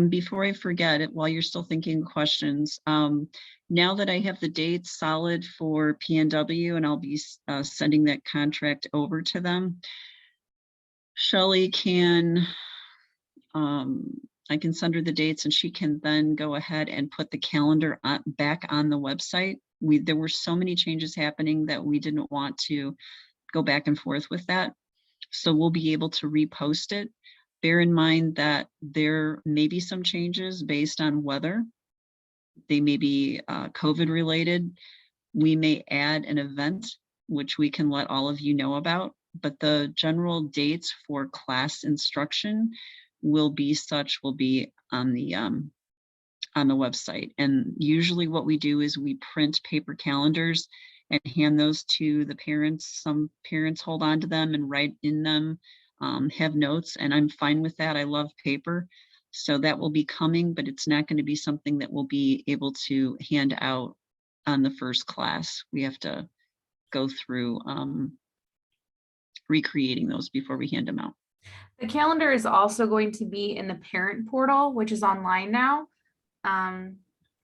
Speaker 3: Before I forget it, while you're still thinking questions, now that I have the dates solid for PNW, and I'll be sending that contract over to them, Shelley can, I can send her the dates, and she can then go ahead and put the calendar back on the website. There were so many changes happening that we didn't want to go back and forth with that. So we'll be able to repost it. Bear in mind that there may be some changes based on weather. They may be COVID related. We may add an event, which we can let all of you know about, but the general dates for class instruction will be on the website. And usually what we do is we print paper calendars and hand those to the parents. Some parents hold on to them and write in them, have notes, and I'm fine with that. I love paper. So that will be coming, but it's not going to be something that we'll be able to hand out on the first class. We have to go through recreating those before we hand them out.
Speaker 1: The calendar is also going to be in the parent portal, which is online now.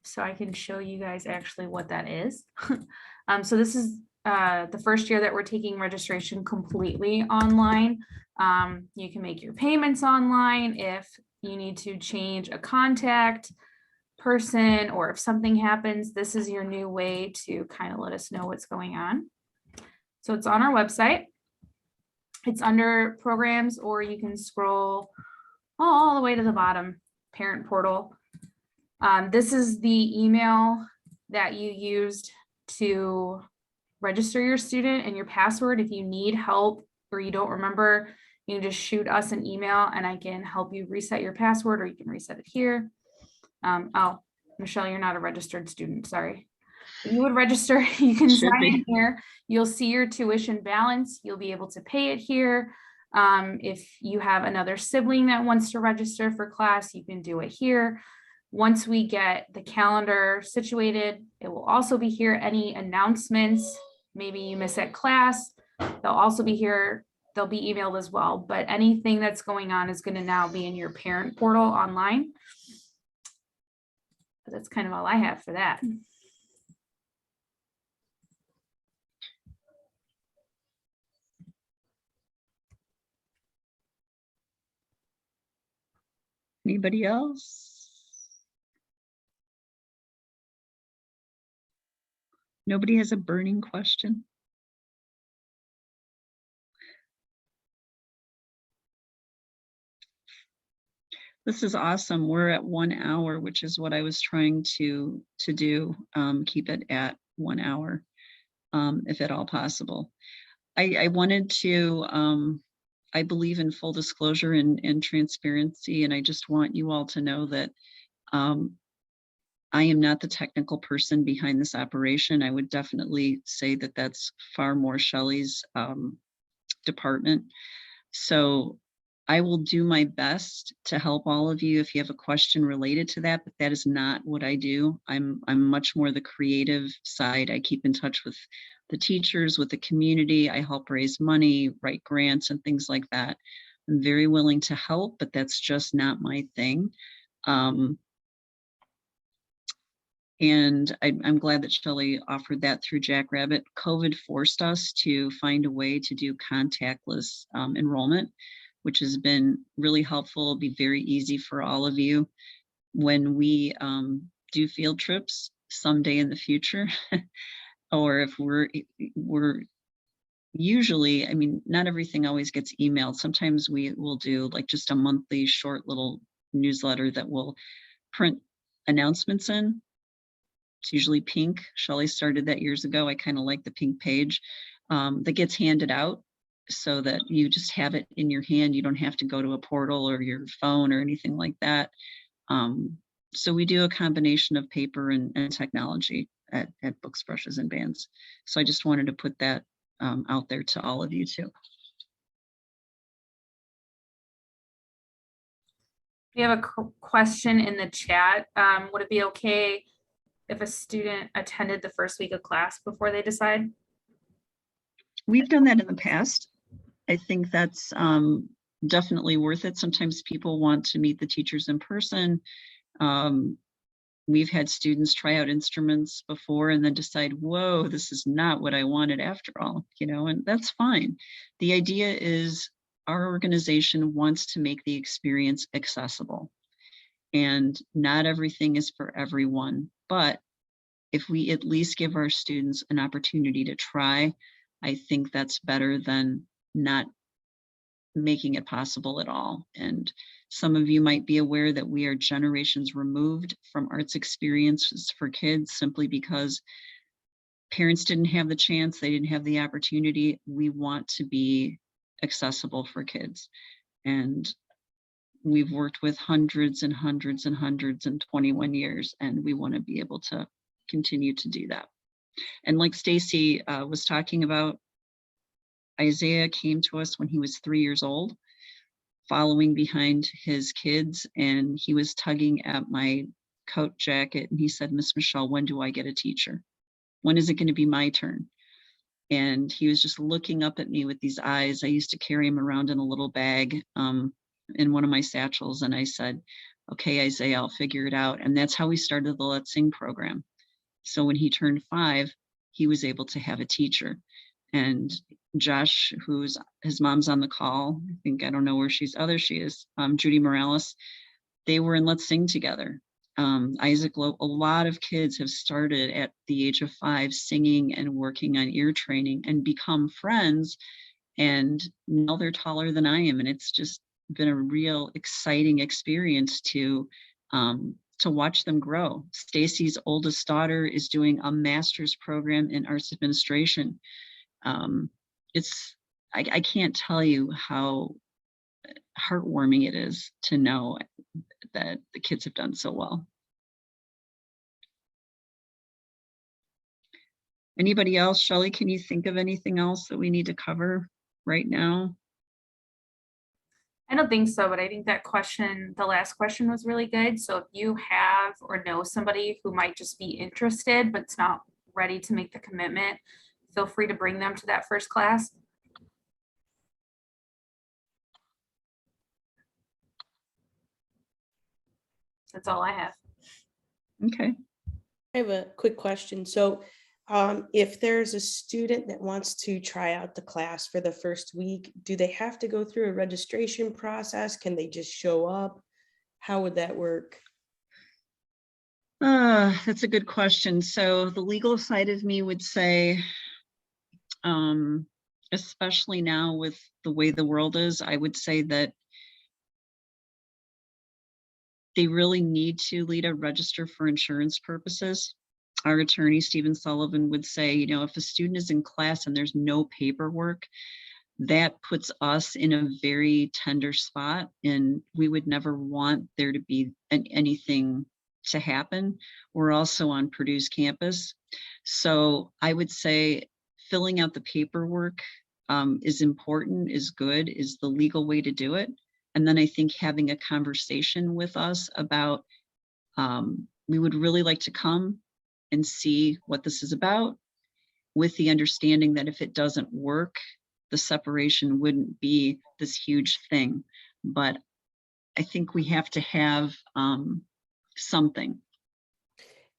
Speaker 1: So I can show you guys actually what that is. So this is the first year that we're taking registration completely online. You can make your payments online. If you need to change a contact person, or if something happens, this is your new way to kind of let us know what's going on. So it's on our website. It's under programs, or you can scroll all the way to the bottom, parent portal. This is the email that you used to register your student and your password. If you need help or you don't remember, you can just shoot us an email and I can help you reset your password, or you can reset it here. Oh, Michelle, you're not a registered student, sorry. You would register, you can sign in here. You'll see your tuition balance. You'll be able to pay it here. If you have another sibling that wants to register for class, you can do it here. Once we get the calendar situated, it will also be here. Any announcements, maybe you miss at class, they'll also be here. They'll be emailed as well, but anything that's going on is going to now be in your parent portal online. But that's kind of all I have for that.
Speaker 3: Anybody else? Nobody has a burning question? This is awesome. We're at 1 hour, which is what I was trying to do. Keep it at 1 hour, if at all possible. I wanted to, I believe in full disclosure and transparency, and I just want you all to know that I am not the technical person behind this operation. I would definitely say that that's far more Shelley's department. So I will do my best to help all of you if you have a question related to that, but that is not what I do. I'm much more the creative side. I keep in touch with the teachers, with the community. I help raise money, write grants and things like that. I'm very willing to help, but that's just not my thing. And I'm glad that Shelley offered that through Jackrabbit. COVID forced us to find a way to do contactless enrollment, which has been really helpful. It'll be very easy for all of you when we do field trips someday in the future, or if we're usually, I mean, not everything always gets emailed. Sometimes we will do like just a monthly short little newsletter that will print announcements in. It's usually pink. Shelley started that years ago. I kind of like the pink page that gets handed out so that you just have it in your hand. You don't have to go to a portal or your phone or anything like that. So we do a combination of paper and technology at Books, Brushes, and Bands. So I just wanted to put that out there to all of you too.
Speaker 1: We have a question in the chat. Would it be okay if a student attended the first week of class before they decide?
Speaker 3: We've done that in the past. I think that's definitely worth it. Sometimes people want to meet the teachers in person. We've had students try out instruments before and then decide, whoa, this is not what I wanted after all, you know, and that's fine. The idea is our organization wants to make the experience accessible, and not everything is for everyone. But if we at least give our students an opportunity to try, I think that's better than not making it possible at all. And some of you might be aware that we are generations removed from arts experiences for kids simply because parents didn't have the chance, they didn't have the opportunity. We want to be accessible for kids. And we've worked with hundreds and hundreds and hundreds in 21 years, and we want to be able to continue to do that. And like Stacy was talking about, Isaiah came to us when he was 3 years old, following behind his kids, and he was tugging at my coat jacket, and he said, Miss Michelle, when do I get a teacher? When is it going to be my turn? And he was just looking up at me with these eyes. I used to carry him around in a little bag in one of my satchels, and I said, okay, Isaiah, I'll figure it out. And that's how we started the Let's Sing program. So when he turned 5, he was able to have a teacher. And Josh, his mom's on the call, I don't know where she is, Judy Morales, they were in Let's Sing together. Isaac Lowe, a lot of kids have started at the age of 5 singing and working on ear training and become friends, and now they're taller than I am. And it's just been a real exciting experience to watch them grow. Stacy's oldest daughter is doing a master's program in arts administration. I can't tell you how heartwarming it is to know that the kids have done so well. Anybody else? Shelley, can you think of anything else that we need to cover right now?
Speaker 1: I don't think so, but I think that question, the last question, was really good. So if you have or know somebody who might just be interested but's not ready to make the commitment, feel free to bring them to that first class. That's all I have.
Speaker 3: Okay.
Speaker 8: I have a quick question. So if there's a student that wants to try out the class for the first week, do they have to go through a registration process? Can they just show up? How would that work?
Speaker 3: That's a good question. So the legal side of me would say, especially now with the way the world is, I would say that they really need to register for insurance purposes. Our attorney, Stephen Sullivan, would say, you know, if a student is in class and there's no paperwork, that puts us in a very tender spot, and we would never want there to be anything to happen. We're also on Purdue's campus. So I would say filling out the paperwork is important, is good, is the legal way to do it. And then I think having a conversation with us about, we would really like to come and see what this is about, with the understanding that if it doesn't work, the separation wouldn't be this huge thing. But I think we have to have something.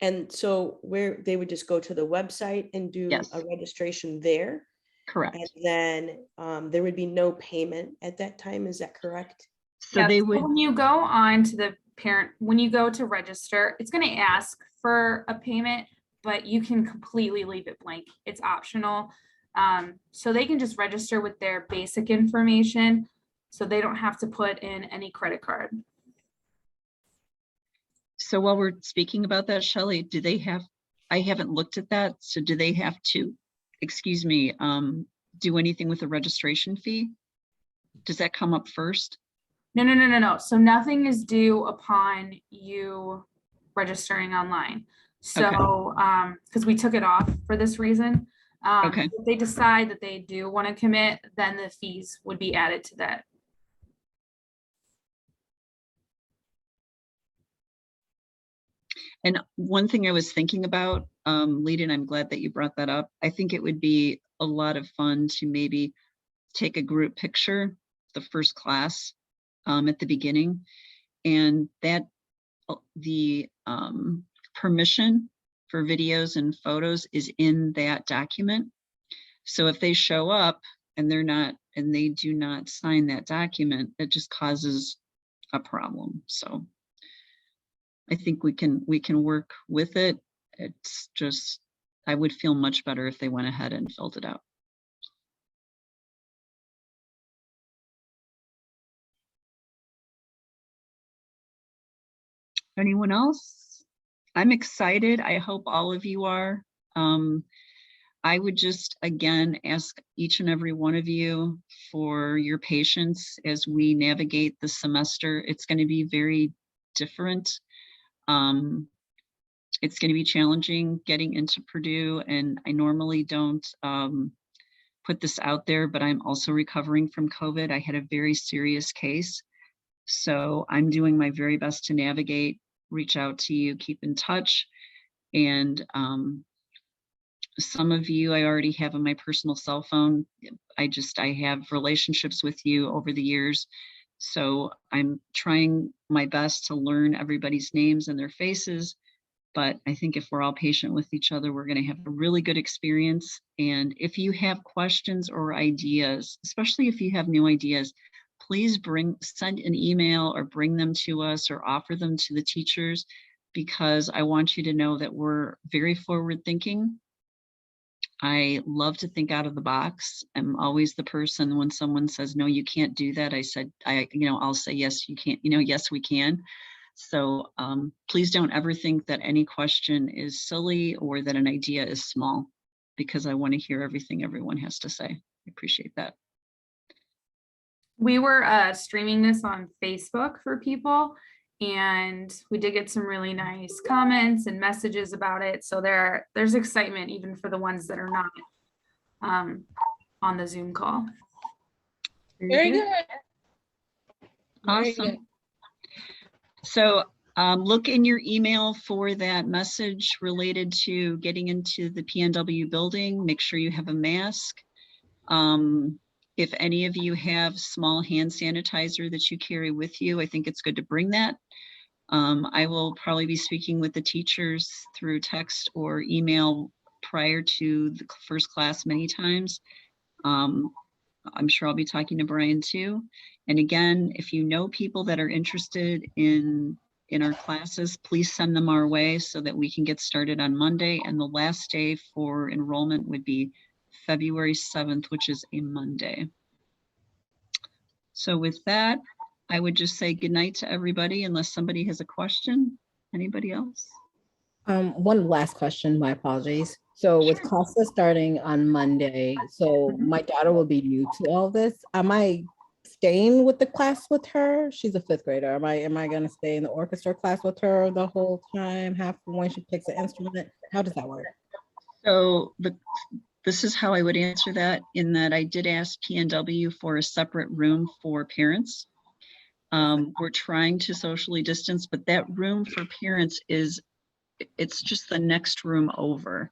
Speaker 8: And so where they would just go to the website and do
Speaker 3: Yes.
Speaker 8: a registration there?
Speaker 3: Correct.
Speaker 8: And then there would be no payment at that time, is that correct?
Speaker 3: So they would,
Speaker 1: when you go on to the parent, when you go to register, it's going to ask for a payment, but you can completely leave it blank. It's optional. So they can just register with their basic information, so they don't have to put in any credit card.
Speaker 3: so while we're speaking about that, Shelley, do they have, I haven't looked at that. So do they have to, excuse me, do anything with the registration fee? Does that come up first?
Speaker 1: No. So nothing is due upon you registering online. So, because we took it off for this reason.
Speaker 3: Okay.
Speaker 1: If they decide that they do want to commit, then the fees would be added to that.
Speaker 3: And one thing I was thinking about, Lita, and I'm glad that you brought that up. I think it would be a lot of fun to maybe take a group picture, the first class at the beginning, and that the permission for videos and photos is in that document. So if they show up and they do not sign that document, it just causes a problem. So I think we can work with it. It's just, I would feel much better if they went ahead and filled it out. Anyone else? I'm excited. I hope all of you are. I would just, again, ask each and every one of you for your patience as we navigate the semester. It's going to be very different. It's going to be challenging getting into Purdue, and I normally don't put this out there, but I'm also recovering from COVID. I had a very serious case. So I'm doing my very best to navigate, reach out to you, keep in touch. And some of you I already have on my personal cell phone. I have relationships with you over the years. So I'm trying my best to learn everybody's names and their faces. But I think if we're all patient with each other, we're going to have a really good experience. And if you have questions or ideas, especially if you have new ideas, please send an email or bring them to us or offer them to the teachers, because I want you to know that we're very forward thinking. I love to think out of the box. I'm always the person when someone says, no, you can't do that. I'll say, yes, you can't, yes, we can. So please don't ever think that any question is silly or that an idea is small, because I want to hear everything everyone has to say. I appreciate that.
Speaker 1: We were streaming this on Facebook for people, and we did get some really nice comments and messages about it. So there's excitement even for the ones that are not on the Zoom call.
Speaker 4: Very good.
Speaker 3: Awesome. So look in your email for that message related to getting into the PNW building. Make sure you have a mask. If any of you have small hand sanitizer that you carry with you, I think it's good to bring that. I will probably be speaking with the teachers through text or email prior to the first class many times. I'm sure I'll be talking to Brian too. And again, if you know people that are interested in our classes, please send them our way so that we can get started on Monday. And the last day for enrollment would be February 7th, which is a Monday. So with that, I would just say good night to everybody, unless somebody has a question. Anybody else?
Speaker 11: One last question, my apologies. So with classes starting on Monday, so my daughter will be new to all this. Am I staying with the class with her? She's a 5th grader. Am I going to stay in the orchestra class with her the whole time, half when she picks an instrument? How does that work?
Speaker 3: So this is how I would answer that, in that I did ask PNW for a separate room for parents. We're trying to socially distance, but that room for parents it's just the next room over.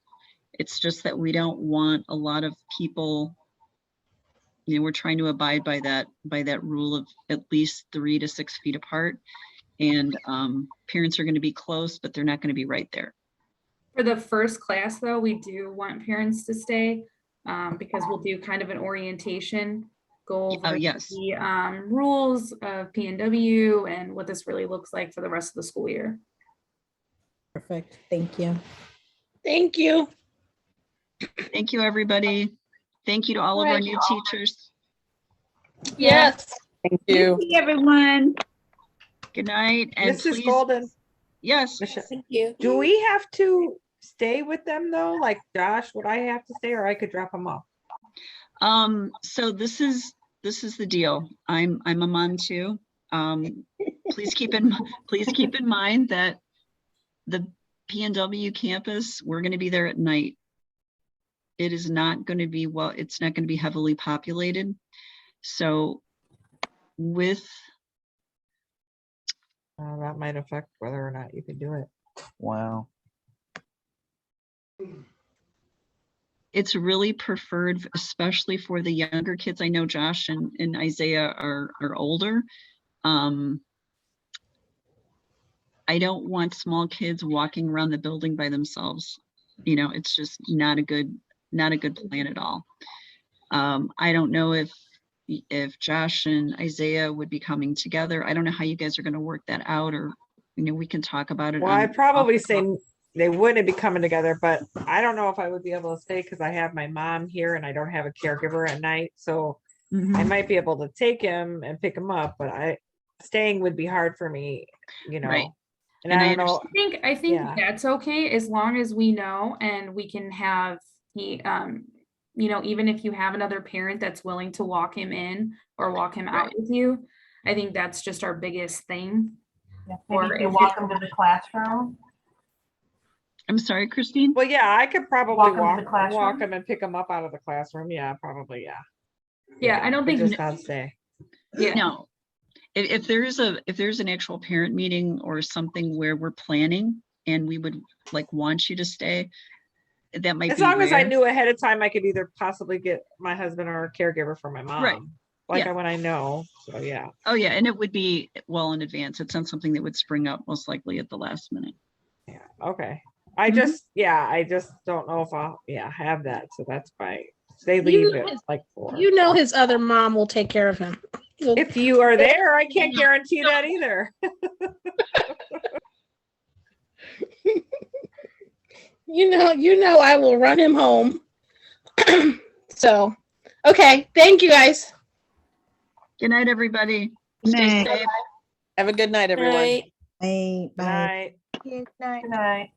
Speaker 3: It's just that we don't want a lot of people, we're trying to abide by that rule of at least 3 to 6 feet apart. And parents are going to be close, but they're not going to be right there.
Speaker 1: For the first class though, we do want parents to stay because we'll do kind of an orientation, go over
Speaker 3: yes.
Speaker 1: the rules of P&W and what this really looks like for the rest of the school year.
Speaker 11: Perfect. Thank you.
Speaker 4: Thank you.
Speaker 3: Thank you, everybody. Thank you to all of our new teachers.
Speaker 4: Yes.
Speaker 5: Thank you, everyone.
Speaker 3: Good night. And
Speaker 15: Mrs.
Speaker 3: please,
Speaker 15: Golden,
Speaker 3: yes.
Speaker 15: Michelle,
Speaker 6: Thank you.
Speaker 15: do we have to stay with them though? Like Josh, would I have to stay or I could drop them off?
Speaker 3: So this is the deal. I'm a mom too. Please keep in mind that the P&W campus, we're going to be there at night. It is not going to be, well, it's not going to be heavily populated. So with
Speaker 15: That might affect whether or not you can do it.
Speaker 16: Wow.
Speaker 3: it's really preferred, especially for the younger kids. I know Josh and Isaiah are older. I don't want small kids walking around the building by themselves. You know, it's just not a good plan at all. I don't know if Josh and Isaiah would be coming together. I don't know how you guys are going to work that out, or, you know, we can talk about it.
Speaker 15: Well, I'd probably say they wouldn't be coming together, but I don't know if I would be able to stay because I have my mom here and I don't have a caregiver at night. So I might be able to take him and pick him up, but staying would be hard for me, you know.
Speaker 3: Right.
Speaker 15: And I don't know.
Speaker 1: I think
Speaker 15: yeah.
Speaker 1: that's okay, as long as we know and we can have you know, even if you have another parent that's willing to walk him in or walk him out with you, I think that's just our biggest thing.
Speaker 2: Yeah, maybe you walk them to the classroom.
Speaker 3: I'm sorry, Christine.
Speaker 15: Well, yeah, I could probably
Speaker 2: Walk 'em to the
Speaker 15: walk
Speaker 2: classroom?
Speaker 15: them and pick them up out of the classroom. Yeah, probably. Yeah.
Speaker 1: Yeah, I don't
Speaker 15: but
Speaker 1: think
Speaker 15: just not stay.
Speaker 1: Yeah.
Speaker 3: No. If there's an actual parent meeting or something where we're planning and we would like want you to stay, that might
Speaker 15: As
Speaker 3: be
Speaker 15: long as I
Speaker 3: rare.
Speaker 15: knew ahead of time, I could either possibly get my husband or a caregiver for my mom.
Speaker 3: Right.
Speaker 15: Like
Speaker 3: Yeah.
Speaker 15: when I know. So yeah.
Speaker 3: Oh yeah, and it would be well in advance. It's not something that would spring up most likely at the last minute.
Speaker 15: Yeah. Okay. I just don't know if I'll have that. So that's why they leave it like 4.
Speaker 4: You know his other mom will take care of him.
Speaker 15: If you are there, I can't guarantee that either.
Speaker 4: You know I will run him home. So, okay. Thank you guys.
Speaker 3: Good night, everybody.
Speaker 5: Good
Speaker 3: Stay
Speaker 5: night.
Speaker 3: safe.
Speaker 16: Have a good night, everyone.
Speaker 6: Right.
Speaker 11: Bye.
Speaker 15: Bye.
Speaker 10: Good night.
Speaker 2: Good night.